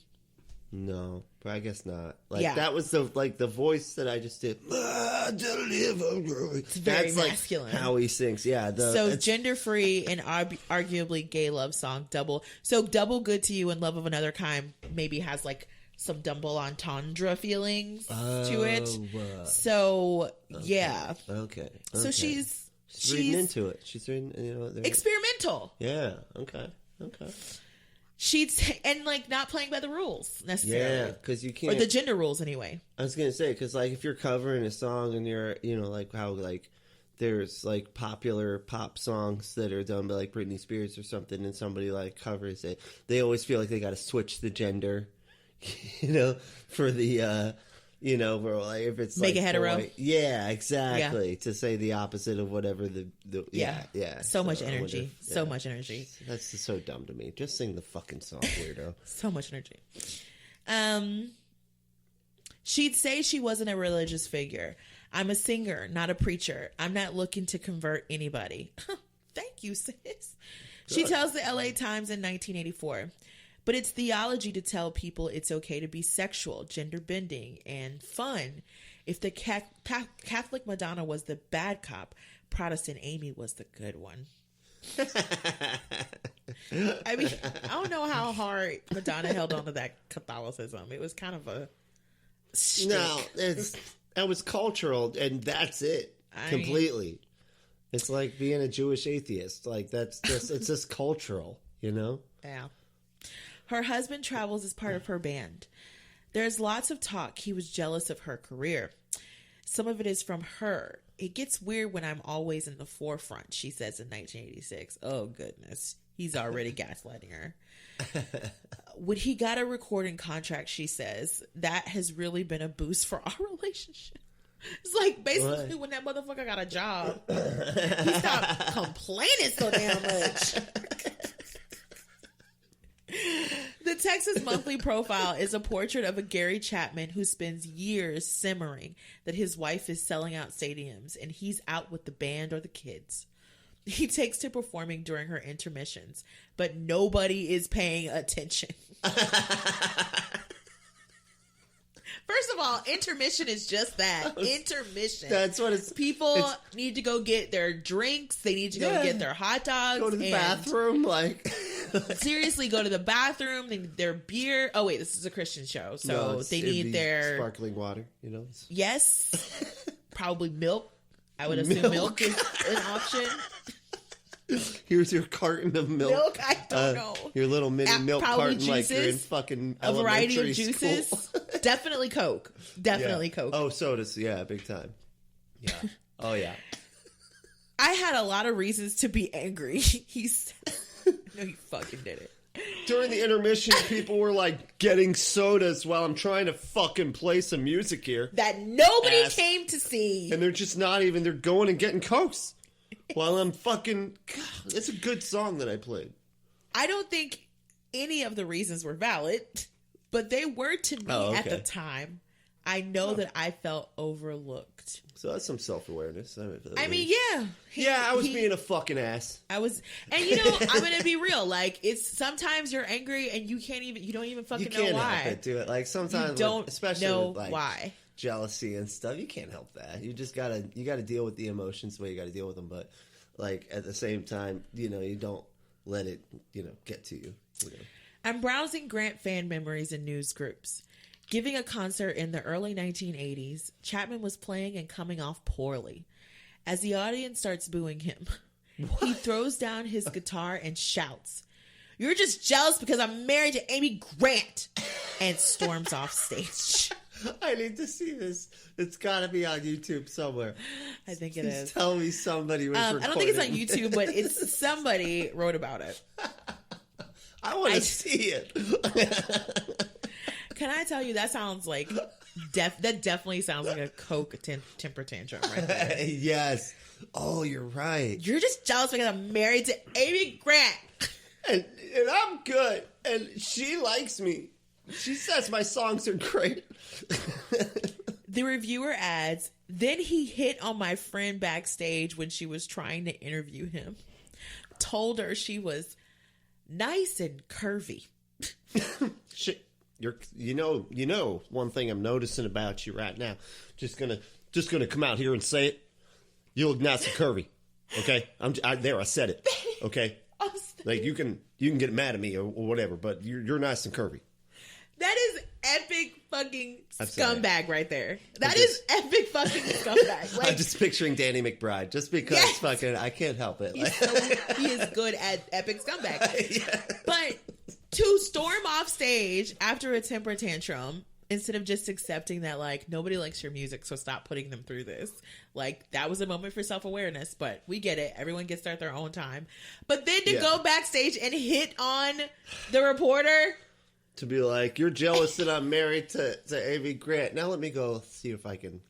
No, but I guess not. Like Yeah. that was the voice that I just did. My deliverer. It's very That's masculine. like how he sings. Yeah. So gender free and arguably gay love song Double. So Double Good to You and Love of Another Kind maybe has like some double entendre feelings to it. So yeah. Okay. So she's reading into it. She's reading. experimental. Yeah. Okay. She's and like not playing by the rules necessarily. Yeah, because you Or can't. the gender rules anyway. I was gonna say because like if you're covering a song and you're like how like there's like popular pop songs that are done by like Britney Spears or something and somebody like covers it, they always feel like they got to switch the gender, for the where like if it's Make like it hetero. boy, yeah, exactly, to say the opposite of whatever the yeah. So much I wonder energy. if- So much energy. That's just so dumb to me. Just sing the fucking song, weirdo. So much energy. She'd say she wasn't a religious figure. I'm a singer, not a preacher. I'm not looking to convert anybody. Thank you, sis. She tells the LA Times in 1984, but it's theology to tell people it's okay to be sexual, gender bending, and fun. If the Catholic Madonna was the bad cop, Protestant Amy was the good one. I mean, I don't know how hard Madonna held on to that Catholicism. It was kind of a shtick. No, that was cultural, and that's it completely. It's like being a Jewish atheist. Like it's just cultural, Yeah. Her husband travels as part of her band. There's lots of talk he was jealous of her career. Some of it is from her. It gets weird when I'm always in the forefront, she says in 1986. Oh, goodness. He's already gaslighting her. When he got a recording contract, she says, that has really been a boost for our relationship. It's like basically when that motherfucker got a job, he stopped complaining so damn much. The Texas Monthly Profile is a portrait of a Gary Chapman who spends years simmering that his wife is selling out stadiums and he's out with the band or the kids. He takes to performing during her intermissions, but nobody is paying attention. First of all, intermission is just that. Intermission. That's what it's. People need to go get their drinks. They need to go get their hot dogs. Go to the bathroom, like. Seriously, go to the bathroom. They need their beer. Oh wait, this is a Christian show, so they need their sparkling water. Yes, probably milk. I would assume milk is an option. Here's your carton of milk. Milk, I don't know. Your little mini milk carton, juices, like you're in fucking a variety of elementary juices. school. Definitely Coke. Definitely Yeah. Coke. Oh, sodas. Yeah, big time. Yeah. Oh, yeah. I had a lot of reasons to be angry. He said, no, you fucking did it. During the intermission, people were like getting sodas while I'm trying to fucking play some music here. That nobody came to see. And they're just not even, they're going and getting Cokes while I'm fucking, God, it's a good song that I played. I don't think any of the reasons were valid, but they were to me at the time. I know that I felt overlooked. So that's some self-awareness. I mean, yeah. I was being a fucking ass. I was, and I'm going to be real. Like, it's sometimes you're angry and you don't even fucking know why. Help it, do it. Like sometimes, you don't especially know with, like, why. Jealousy and stuff, you can't help that. You just gotta deal with the emotions the way you gotta deal with them. But like at the same time, you don't let it, get to you. I'm browsing Grant fan memories and news groups. Giving a concert in the early 1980s, Chapman was playing and coming off poorly. As the audience starts booing him, he throws down his guitar and shouts, "You're just jealous because I'm married to Amy Grant," and storms off stage. I need to see this. It's got to be on YouTube somewhere. I think it Please is. tell me somebody was recording. I don't think it's on YouTube, but it's somebody wrote about it. I want to see it. Can I tell you, that sounds like that definitely sounds like a Coke temper tantrum right there. Yes. Oh, you're right. You're just jealous because I'm married to Amy Grant. And I'm good. And she likes me. She says my songs are great. The reviewer adds, then he hit on my friend backstage when she was trying to interview him. Told her she was nice and curvy. Shit. You know one thing I'm noticing about you right now. Just gonna come out here and say it. You look nice and curvy. Okay? I said it. Okay? Like you can get mad at me or whatever, but you're nice and curvy. That is epic fucking scumbag right there. That is epic fucking scumbag. Like, I'm just picturing Danny McBride just because fucking I can't help it. He is good at epic scumbag. Yeah. But to storm off stage after a temper tantrum, instead of just accepting that, like, nobody likes your music, so stop putting them through this. Like, that was a moment for self-awareness, but we get it. Everyone gets there at their own time. But then to go backstage and hit on the reporter. To be like, you're jealous that I'm married to A.V. Grant. Now let me go see if I can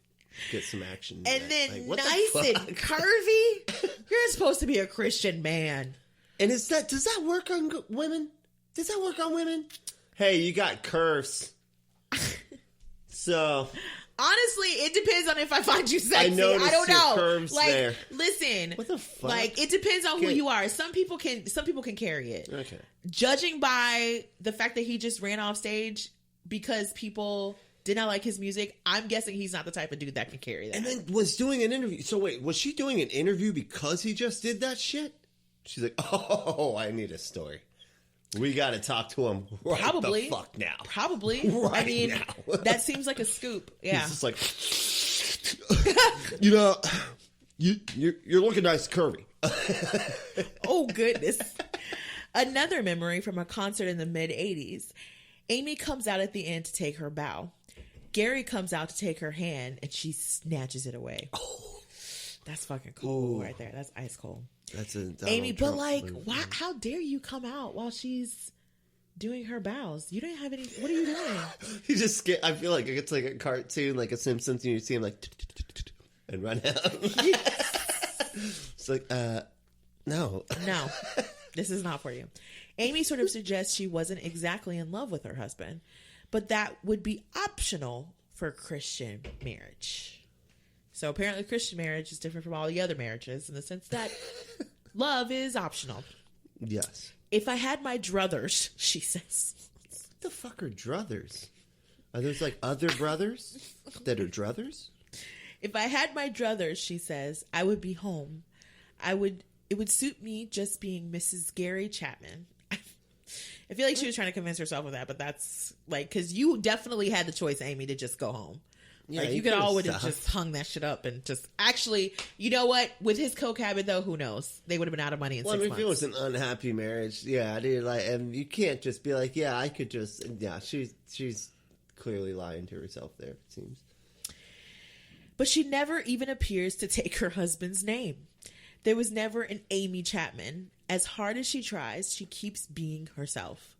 get some action. And then like, nice and curvy. You're supposed to be a Christian man. And does that work on women? Does that work on women? Hey, you got curves. So honestly, it depends on if I find you sexy. I don't know. Curves like, there. Listen, what the fuck? Like, it depends on who you are. Some people can carry it. Okay. Judging by the fact that he just ran off stage because people did not like his music, I'm guessing he's not the type of dude that can carry that. And then was doing an interview. So wait, was she doing an interview because he just did that shit? She's like, oh, I need a story. We got to talk to him right Probably. the fuck now. Probably. Right I mean, now. that seems like a scoop. Yeah. He's just like, you're looking nice curvy. Oh, goodness. Another memory from a concert in the mid-'80s. Amy comes out at the end to take her bow. Gary comes out to take her hand, and she snatches it away. Oh, that's fucking cold right there. That's ice cold. That's a Amy, Trump but like, move. why? How dare you come out while she's doing her bows? You don't have any. What are you doing? He just get. I feel like it's like a cartoon, like a Simpsons, and you see him like and run out. It's like, no, this is not for you. Amy sort of suggests she wasn't exactly in love with her husband, but that would be optional for Christian marriage. So apparently Christian marriage is different from all the other marriages in the sense that love is optional. Yes. If I had my druthers, she says. What the fuck are druthers? Are those like other brothers that are druthers? If I had my druthers, she says, I would be home. It would suit me just being Mrs. Gary Chapman. I feel like she was trying to convince herself of that, but that's like, because you definitely had the choice, Amy, to just go home. Yeah, like, you could always have just hung that shit up and just actually, you know what? With his coke habit, though, who knows? They would have been out of money in 6 months. If it was an unhappy marriage, yeah, dude, like, and you can't just be like, yeah, I could just, yeah, she's clearly lying to herself there, it seems. But she never even appears to take her husband's name. There was never an Amy Chapman. As hard as she tries, she keeps being herself.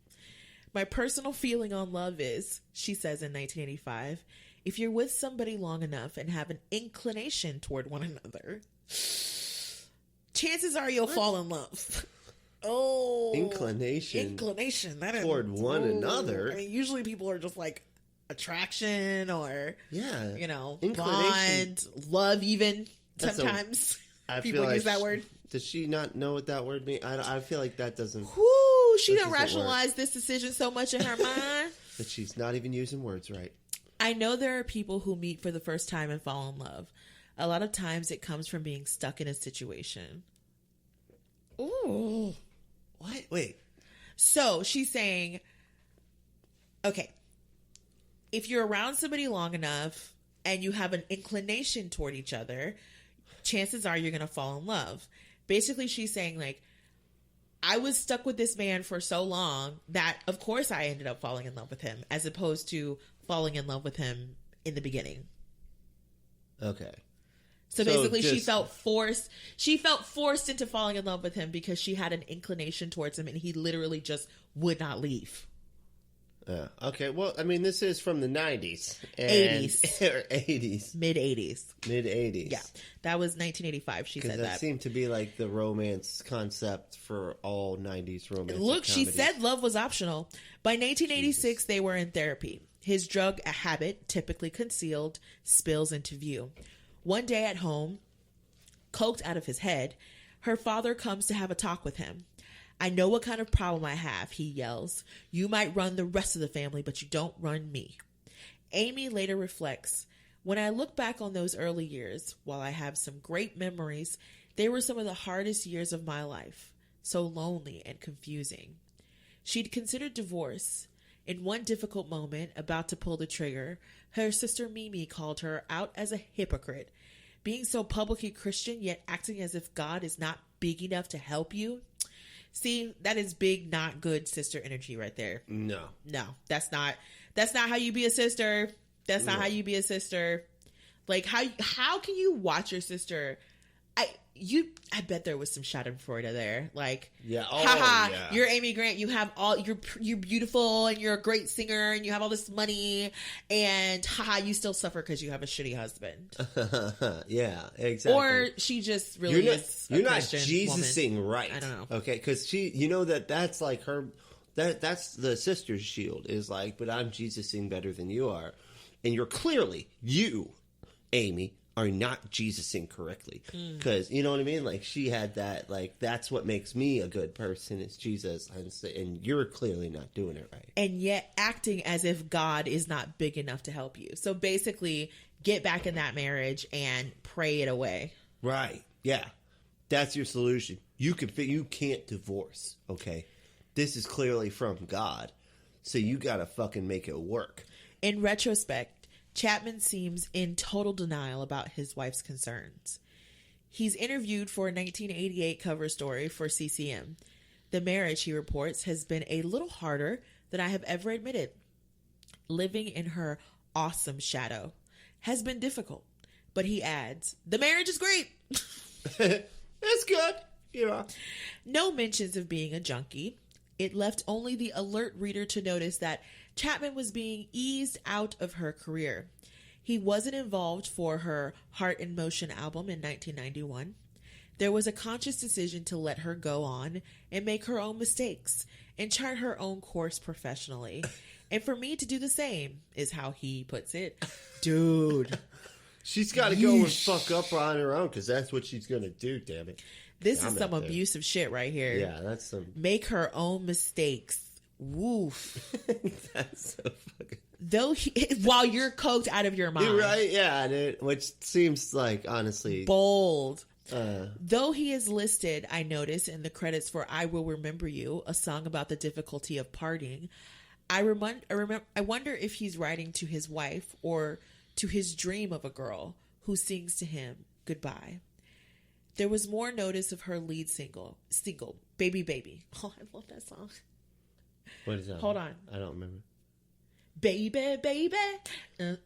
My personal feeling on love is, she says in 1985, if you're with somebody long enough and have an inclination toward one another, chances are you'll fall in love. Oh, inclination. That is toward one another. I mean, usually people are just like attraction or bond, love. Even sometimes people use that word. Does she not know what that word means? I feel like that doesn't. Whoo, she don't rationalize this decision so much in her mind that she's not even using words right. I know there are people who meet for the first time and fall in love. A lot of times it comes from being stuck in a situation. Ooh. What? Wait. So she's saying, okay, if you're around somebody long enough and you have an inclination toward each other, chances are you're going to fall in love. Basically, she's saying, like, I was stuck with this man for so long that, of course, I ended up falling in love with him, as opposed to falling in love with him in the beginning. Okay. So basically, she felt forced. She felt forced into falling in love with him because she had an inclination towards him, and he literally just would not leave. Okay. Well, I mean, this is from the 90s. 80s. Or 80s. Mid-80s. Mid-80s. Yeah. That was 1985. She said that. Seemed to be like the romance concept for all 90s romance. Look, she said love was optional. By 1986, they were in therapy. His drug habit, typically concealed, spills into view. One day at home, coked out of his head, her father comes to have a talk with him. I know what kind of problem I have, he yells. You might run the rest of the family, but you don't run me. Amy later reflects, when I look back on those early years, while I have some great memories, they were some of the hardest years of my life. So lonely and confusing. She'd considered divorce. In one difficult moment, about to pull the trigger, her sister Mimi called her out as a hypocrite. Being so publicly Christian, yet acting as if God is not big enough to help you. See, that is big, not good sister energy right there. No, that's not how you be a sister. That's not how you be a sister. Like, how can you watch your sister? I bet there was some schadenfreude there. Like, yeah, yeah. You're Amy Grant. You have you're beautiful and you're a great singer and you have all this money and you still suffer because you have a shitty husband. Yeah, exactly. Or she just really you're not Jesusing right. I don't know. Okay, because that's like her. That's the sister's shield is like, but I'm Jesusing better than you are, and you, Amy, are not Jesusing correctly. Because, you know what I mean? Like, she had that, like, that's what makes me a good person is Jesus. And you're clearly not doing it right. And yet acting as if God is not big enough to help you. So basically, get back in that marriage and pray it away. Right. Yeah. That's your solution. You can't divorce, okay? This is clearly from God. So you gotta fucking make it work. In retrospect, Chapman seems in total denial about his wife's concerns. He's interviewed for a 1988 cover story for CCM. The marriage, he reports, has been a little harder than I have ever admitted. Living in her awesome shadow has been difficult. But he adds, the marriage is great. That's good. Yeah. No mentions of being a junkie. It left only the alert reader to notice that Chapman was being eased out of her career. He wasn't involved for her Heart in Motion album in 1991. There was a conscious decision to let her go on and make her own mistakes and chart her own course professionally. And for me to do the same, is how he puts it. Dude. She's got to go and fuck up on her own because that's what she's going to do, damn it. This is some abusive shit right here. Yeah, that's some... Make her own mistakes. Woof. That's so fucking... While you're coked out of your mind. Right, yeah, dude, which seems like, honestly... Bold. Though he is listed, I notice, in the credits for I Will Remember You, a song about the difficulty of parting, I wonder if he's writing to his wife or to his dream of a girl who sings to him goodbye. There was more notice of her lead single, Baby Baby. Oh, I love that song. What is that? Hold on. I don't remember. Baby, baby. Okay.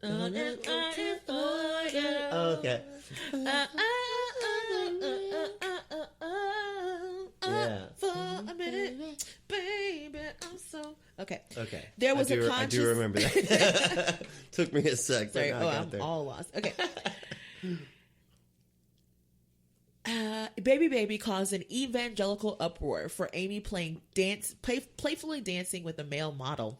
Yeah. For a minute, baby, I'm so... Okay. There was a conscious... I do remember that. Took me a sec. Sorry. I'm all lost. Okay. Baby Baby caused an evangelical uproar for Amy playfully dancing with a male model.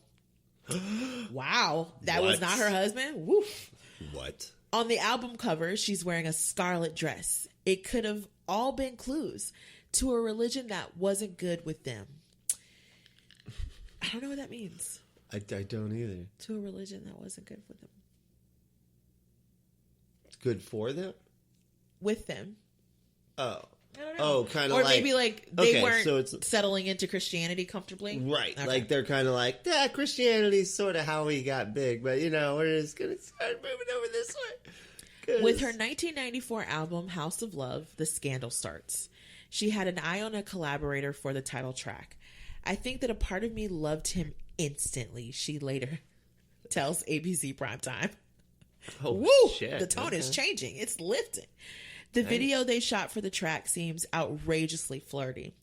Wow. That was not her husband? Woof. What? On the album cover, she's wearing a scarlet dress. It could have all been clues to a religion that wasn't good with them. I don't know what that means. I don't either. To a religion that wasn't good with them. It's good for them? With them. Oh. I don't know. Oh, kind of or like... maybe like they weren't so it's, settling into Christianity comfortably. Right. Okay. Like they're kind of like, yeah, Christianity's sort of how we got big, but we're just going to start moving over this way. With her 1994 album, House of Love, the scandal starts. She had an eye on a collaborator for the title track. I think that a part of me loved him instantly, she later tells ABC Primetime. Oh, Woo! shit. The tone is changing. It's lifting. The video they shot for the track seems outrageously flirty.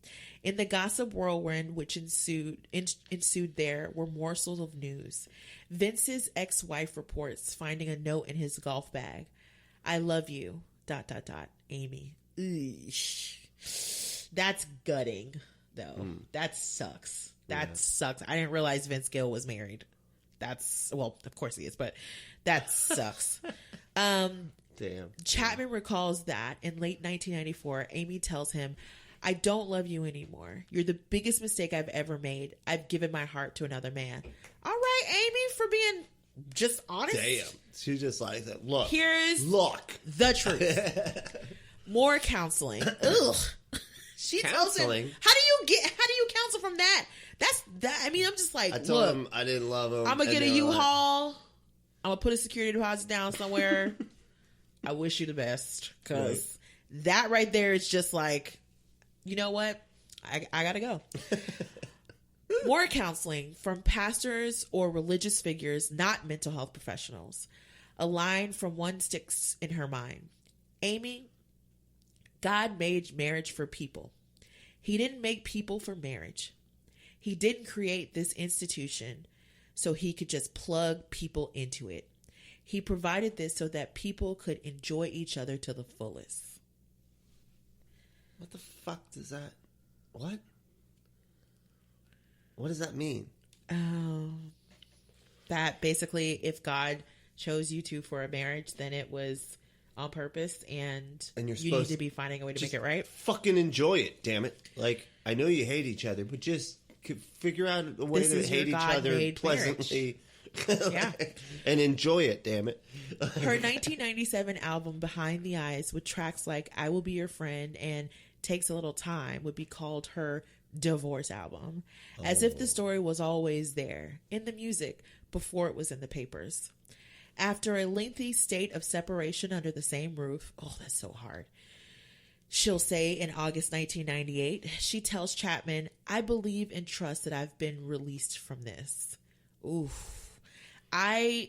In the gossip whirlwind which ensued there were morsels of news. Vince's ex-wife reports finding a note in his golf bag. I love you, ... Amy. Eesh. That's gutting, though. That sucks. That sucks. I didn't realize Vince Gill was married. Well, of course he is, but that sucks. Damn. Chapman recalls that in late 1994, Amy tells him, I don't love you anymore. You're the biggest mistake I've ever made. I've given my heart to another man. All right, Amy, for being just honest. Damn. She just like that. Look. Here's the truth. More counseling. Ugh. She tells him, how do you counsel from that? I mean, I'm just like, I told him I didn't love him. I'm going to get a U-Haul. I'm going to put a security deposit down somewhere. I wish you the best. Because that right there is just like, you know what? I got to go. More counseling from pastors or religious figures, not mental health professionals. A line from one sticks in her mind. Amy, God made marriage for people. He didn't make people for marriage. He didn't create this institution so he could just plug people into it. He provided this so that people could enjoy each other to the fullest. What the fuck does that... What? What does that mean? That basically if God chose you two for a marriage, then it was on purpose and you need to be finding a way to make it right. Fucking enjoy it, damn it. Like, I know you hate each other, but just figure out a way to hate each other pleasantly. Yeah. And enjoy it, damn it. Her 1997 album Behind the Eyes with tracks like I Will Be Your Friend and Takes a Little Time would be called her divorce album, as if the story was always there in the music before it was in the papers. After a lengthy state of separation under the same roof, oh, that's so hard. She'll say in August 1998, she tells Chapman, I believe and trust that I've been released from this. Oof. I'm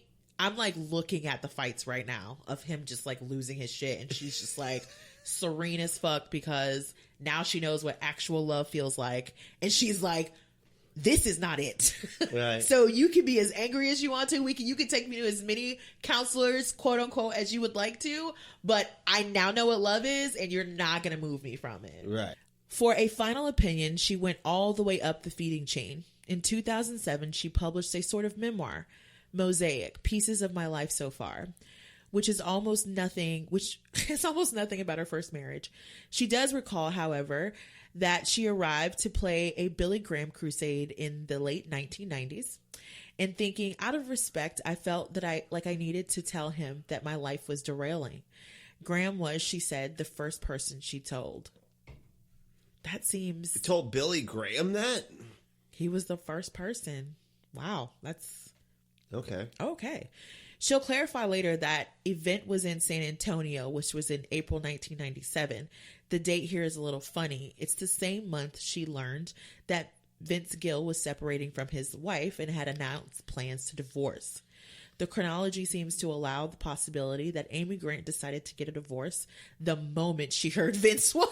like looking at the fights right now of him just like losing his shit. And she's just like serene as fuck because now she knows what actual love feels like. And she's like, this is not it. Right. So you can be as angry as you want to. You can take me to as many counselors, quote unquote, as you would like to. But I now know what love is and you're not going to move me from it. Right. For a final opinion, she went all the way up the feeding chain. In 2007, she published a sort of memoir, Mosaic, Pieces of My Life So Far, which is almost nothing about her first marriage. She does recall, however, that she arrived to play a Billy Graham crusade in the late 1990s and thinking, out of respect, I felt that I needed to tell him that my life was derailing. Graham was, she said, the first person she told. That seems... You told Billy Graham that? He was the first person. Wow, that's... Okay. She'll clarify later that event was in San Antonio, which was in April 1997. The date here is a little funny. It's the same month she learned that Vince Gill was separating from his wife and had announced plans to divorce. The chronology seems to allow the possibility that Amy Grant decided to get a divorce the moment she heard Vince was.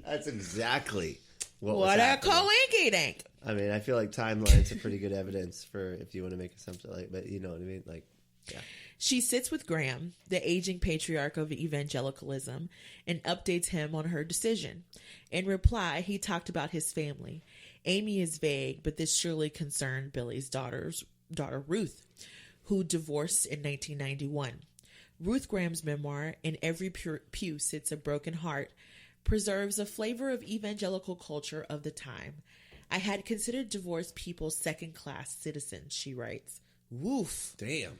That's exactly what a coinky dink. I mean, I feel like timeline's a pretty good evidence for if you want to make a something like, but you know what I mean? Like, yeah. She sits with Graham, the aging patriarch of evangelicalism, and updates him on her decision. In reply, he talked about his family. Amy is vague, but this surely concerned Billy's daughter Ruth, who divorced in 1991. Ruth Graham's memoir, In Every Pew Sits a Broken Heart, preserves a flavor of evangelical culture of the time. I had considered divorced people second-class citizens, she writes. Woof. Damn.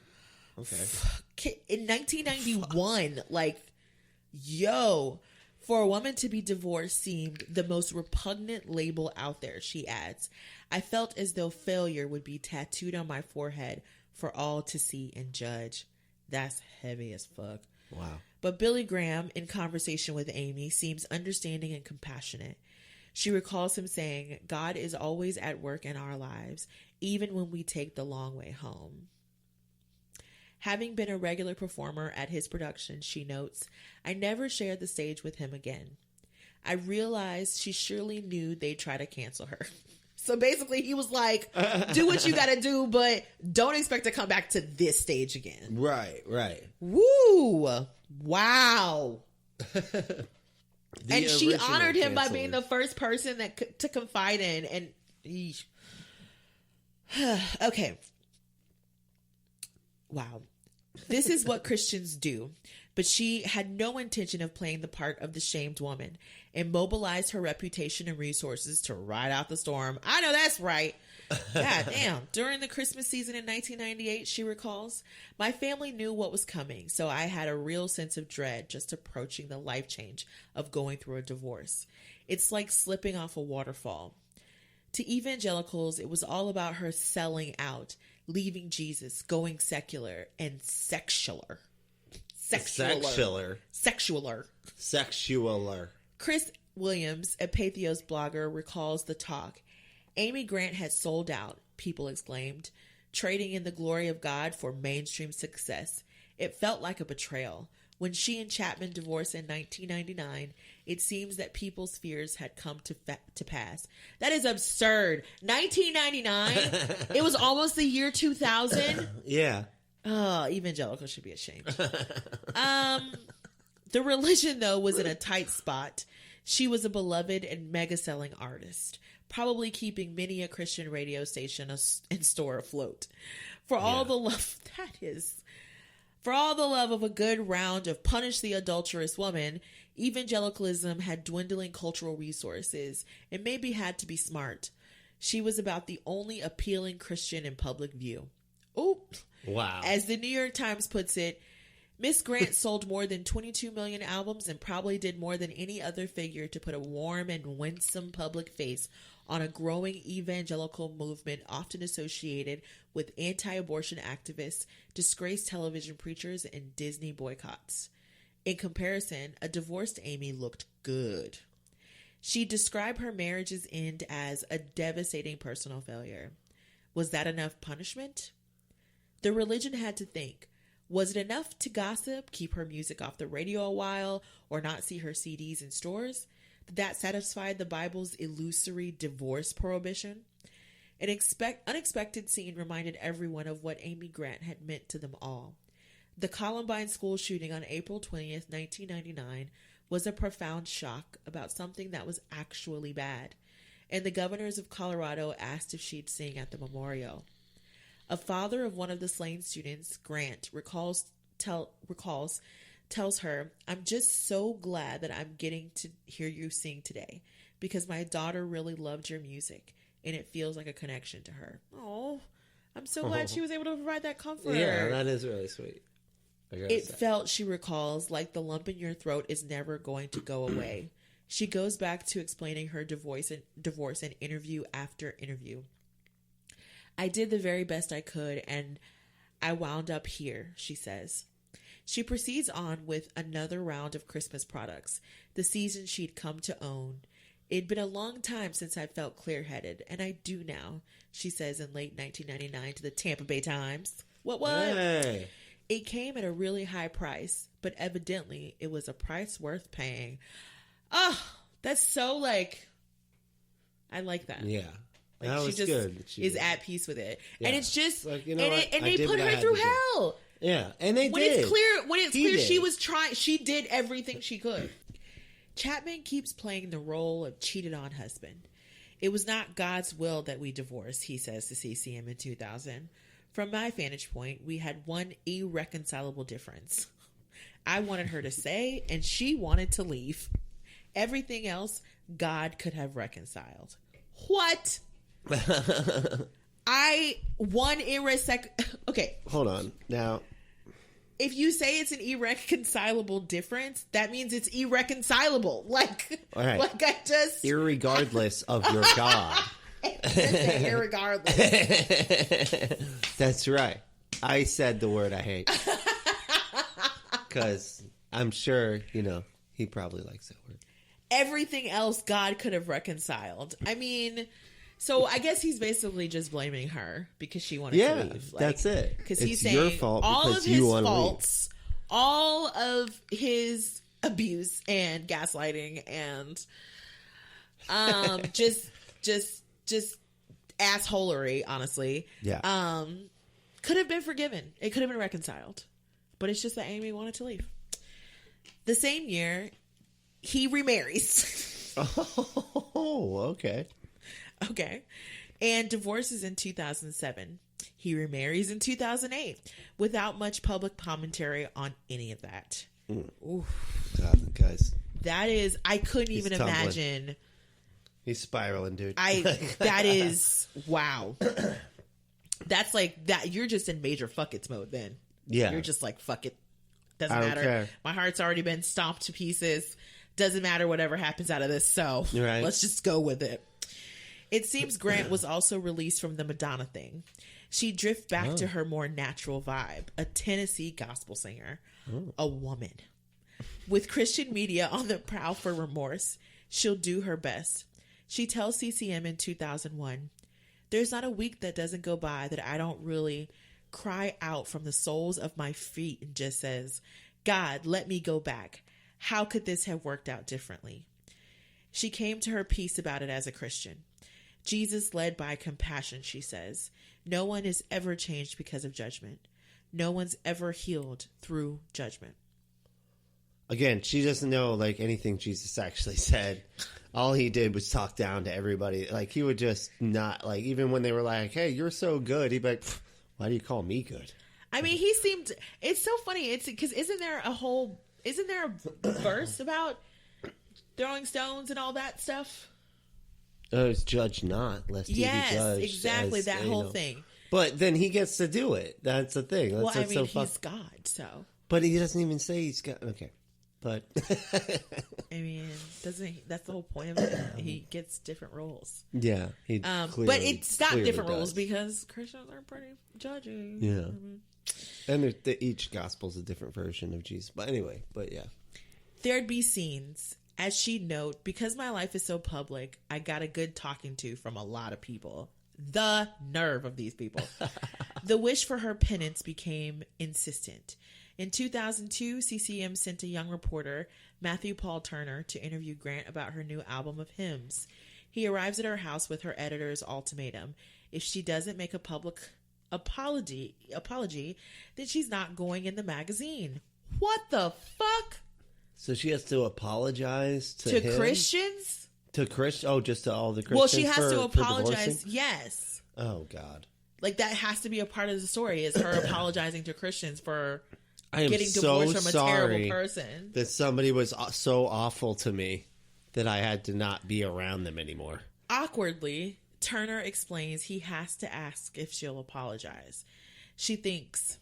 Okay. In 1991, like, yo, for a woman to be divorced seemed the most repugnant label out there, she adds. I felt as though failure would be tattooed on my forehead for all to see and judge. That's heavy as fuck. Wow. But Billy Graham, in conversation with Amy, seems understanding and compassionate. She recalls him saying, God is always at work in our lives, even when we take the long way home. Having been a regular performer at his production, she notes, I never shared the stage with him again. I realized she surely knew they'd try to cancel her. So basically, he was like, do what you got to do, but don't expect to come back to this stage again. Right, right. Woo! Wow. And she honored him by being the first person to confide in. And okay. Wow. This is what Christians do. But she had no intention of playing the part of the shamed woman and mobilized her reputation and resources to ride out the storm. I know that's right. God damn. During the Christmas season in 1998, she recalls, my family knew what was coming, so I had a real sense of dread just approaching the life change of going through a divorce. It's like slipping off a waterfall. To evangelicals, it was all about her selling out, leaving Jesus, going secular and sexualer. Sexualer. Chris Williams, a Pathos blogger, recalls the talk. Amy Grant had sold out, people exclaimed, trading in the glory of God for mainstream success. It felt like a betrayal. When she and Chapman divorced in 1999, it seems that people's fears had come to pass. That is absurd. 1999? It was almost the year 2000? Yeah. Oh, evangelicals should be ashamed. The religion, though, was in a tight spot. She was a beloved and mega-selling artist, probably keeping many a Christian radio station and store afloat. For all the love of a good round of punish the adulterous woman, evangelicalism had dwindling cultural resources and maybe had to be smart. She was about the only appealing Christian in public view. Oh, wow. As the New York Times puts it, Miss Grant sold more than 22 million albums and probably did more than any other figure to put a warm and winsome public face on a growing evangelical movement often associated with anti-abortion activists, disgraced television preachers, and Disney boycotts. In comparison, a divorced Amy looked good. She described her marriage's end as a devastating personal failure. Was that enough punishment? The religion had to think. Was it enough to gossip, keep her music off the radio a while, or not see her CDs in stores? Did that satisfy the Bible's illusory divorce prohibition? An unexpected scene reminded everyone of what Amy Grant had meant to them all. The Columbine school shooting on April 20th, 1999 was a profound shock about something that was actually bad, and the governors of Colorado asked if she'd sing at the memorial. A father of one of the slain students, Grant, tells her, I'm just so glad that I'm getting to hear you sing today because my daughter really loved your music and it feels like a connection to her. Oh, I'm so glad she was able to provide that comfort. Yeah, that is really sweet. It felt, she recalls, like the lump in your throat is never going to go away. She goes back to explaining her divorce in interview after interview. I did the very best I could, and I wound up here, she says. She proceeds on with another round of Christmas products, the season she'd come to own. It'd been a long time since I felt clear-headed, and I do now, she says in late 1999 to the Tampa Bay Times. What? Hey. It came at a really high price, but evidently it was a price worth paying. Oh, that's so I like that. Yeah. Like that she was just good. is at peace with it. Yeah. And it's just, like, you know and they put her through hell. Yeah. And they When did. it's clear Did. she was trying, she did everything she could. Chapman keeps playing the role of cheated on husband. It was not God's will that we divorced, he says to CCM in 2000. From my vantage point, we had one irreconcilable difference. I wanted her to stay, and she wanted to leave. Everything else, God could have reconciled. What? Okay. Hold on. Now, if you say it's an irreconcilable difference, that means it's irreconcilable. all right. Irregardless of your God. Irregardless. That's right. I said the word I hate. Because I'm sure, he probably likes that word. Everything else God could have reconciled. I mean, so I guess he's basically just blaming her because she wanted to leave. That's it. Because It's he's saying your fault all because of his you want to faults, all of his abuse and gaslighting and just assholery, honestly. Yeah. Could have been forgiven. It could have been reconciled. But it's just that Amy wanted to leave. The same year, he remarries. Oh, okay. Okay. And divorces in 2007. He remarries in 2008 without much public commentary on any of that. God, guys. That is, I couldn't even tumbling. imagine. He's spiraling, dude. That is, wow. That's like that. You're just in major fuck it's mode then. Yeah. You're just like, fuck it. Doesn't I don't matter. care. My heart's already been stomped to pieces. Doesn't matter whatever happens out of this. So Right. let's just go with it. It seems Grant was also released from the Madonna thing. She drifts back to her more natural vibe, a Tennessee gospel singer, a woman. With Christian media on the prowl for remorse, she'll do her best. She tells CCM in 2001, "There's not a week that doesn't go by that I don't really cry out from the soles of my feet and just says, God, let me go back. How could this have worked out differently?" She came to her peace about it as a Christian. Jesus led by compassion, she says. No one is ever changed because of judgment. No one's ever healed through judgment. Again, she doesn't know like anything Jesus actually said. All he did was talk down to everybody. Like he would just not like, even when they were like, "Hey, you're so good," he'd be like, "Why do you call me good?" I mean, he seemed, it's so funny. It's because isn't there a verse about throwing stones and all that stuff? It's judge not, lest ye be judged. Exactly, as, that whole thing. But then he gets to do it. That's the thing. That's, Well, I mean, so he's God, so. But he doesn't even say he's got. Okay, but I mean, doesn't he, that's the whole point of it? He gets different roles. yeah, he. But it's not different does. roles because Christians are pretty judgy. Yeah, and each gospel's a different version of Jesus. But anyway, but yeah, There'd be scenes, as she'd note, because my life is so public, I got a good talking to from a lot of people. The nerve of these people. The wish for her penance became insistent. In 2002, CCM sent a young reporter, Matthew Paul Turner, to interview Grant about her new album of hymns. He arrives at her house with her editor's ultimatum. If she doesn't make a public apology, then she's not going in the magazine. What the fuck? so she has to apologize to him? Christians? To Christian? Oh, just to all the Christians. Well, she has to for apologize. divorcing? Yes. Oh God. Like that has to be a part of the story, is her apologizing to Christians for I am getting so divorced from a sorry terrible person. that somebody was so awful to me that I had to not be around them anymore. Awkwardly, Turner explains he has to ask if she'll apologize. She thinks,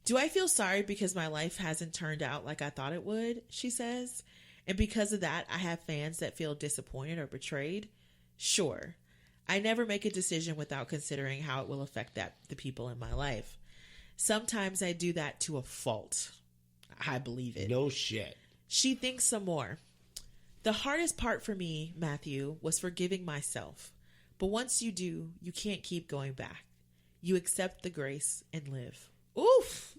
"Do I feel sorry because my life hasn't turned out like I thought it would?" she says. "And because of that, I have fans that feel disappointed or betrayed? Sure. I never make a decision without considering how it will affect the people in my life. Sometimes I do that to a fault. I believe it." No shit. She thinks some more. "The hardest part for me, Matthew, was forgiving myself. But once you do, you can't keep going back. You accept the grace and live." Oof.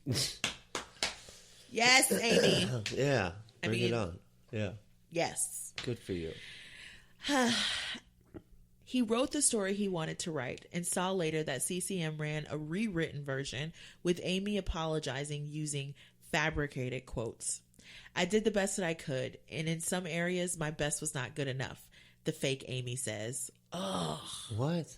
Yes, Amy. Yeah. I Bring mean- it on. Yeah. Yes. Good for you. He wrote the story he wanted to write and saw later that CCM ran a rewritten version with Amy apologizing using fabricated quotes. "I did the best that I could, and in some areas my best was not good enough," the fake Amy says. Ugh. What?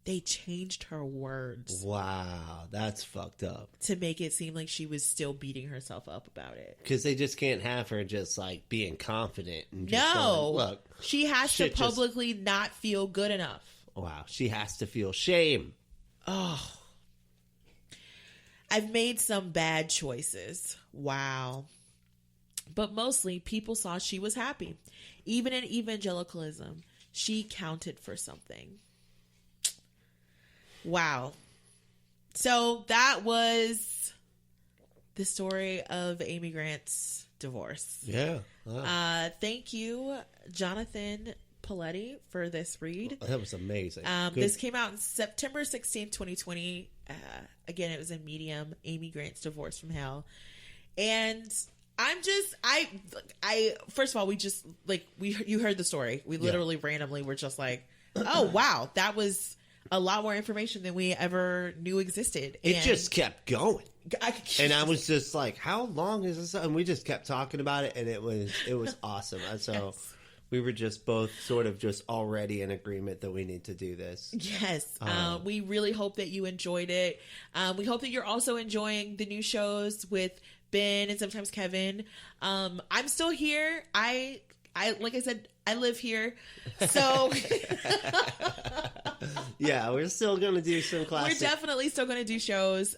They changed her words Wow. That's fucked up. to make it seem like she was still beating herself up about it. Because they just can't have her just like being confident. And just No. going, look. She has to shit just- publicly not feel good enough. Wow. She has to feel shame. Oh. "I've made some bad choices." Wow. "But mostly people saw she was happy. Even in evangelicalism, she counted for something." Wow. So that was the story of Amy Grant's divorce. Yeah. Wow. Thank you, Jonathan Paletti, for this read. That was amazing. This came out on September 16th, 2020. Again, it was in Medium, Amy Grant's Divorce from Hell. And I first of all, you heard the story. We literally randomly were just like, oh, wow, that was a lot more information than we ever knew existed. It just kept going. And I was just like, how long is this? And we just kept talking about it, and it was awesome. And so Yes. we were just both sort of just already in agreement that we need to do this. Yes. We really hope that you enjoyed it. We hope that you're also enjoying the new shows with Ben and sometimes Kevin. I'm still here. I like I said, I live here. So Yeah, we're still going to do some classic. we're definitely still going to do shows.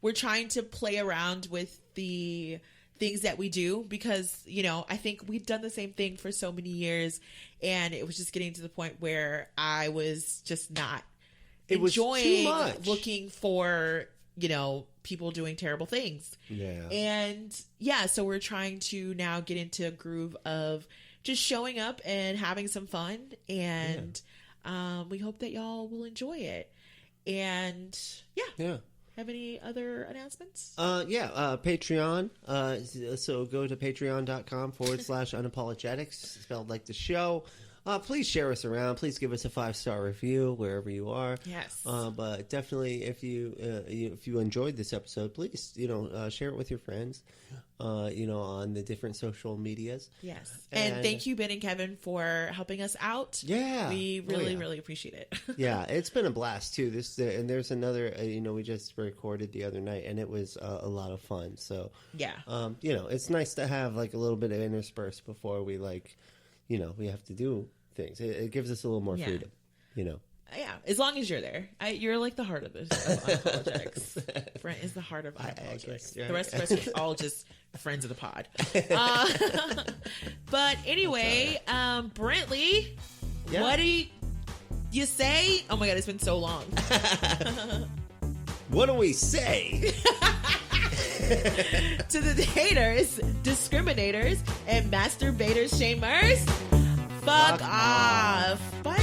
We're trying to play around with the things that we do because, I think we've done the same thing for so many years, and it was just getting to the point where I was just not enjoying too much. looking for, people doing terrible things. Yeah. And so we're trying to now get into a groove of just showing up and having some fun, and we hope that y'all will enjoy it. And Yeah. have any other announcements? Patreon. So go to patreon.com/unapologetics, spelled like the show. Please share us around. Please give us a 5-star review wherever you are. Yes. But definitely, if you enjoyed this episode, please share it with your friends. On the different social medias. Yes. And thank you, Ben and Kevin, for helping us out. Yeah. We really appreciate it. Yeah, it's been a blast too. And there's another. We just recorded the other night, and it was a lot of fun. So Yeah. It's nice to have like a little bit of intersperse before we we have to do things. It gives us a little more freedom. Yeah, as long as you're there. You're like the heart of this. Of Unapologetics. Brent is the heart of Unapologetics. guess, yeah. The rest of us are all just friends of the pod. But anyway, Brently, what do you say? Oh my God, it's been so long. What do we say? To the haters, discriminators, and masturbators, shamers, fuck off. Bye.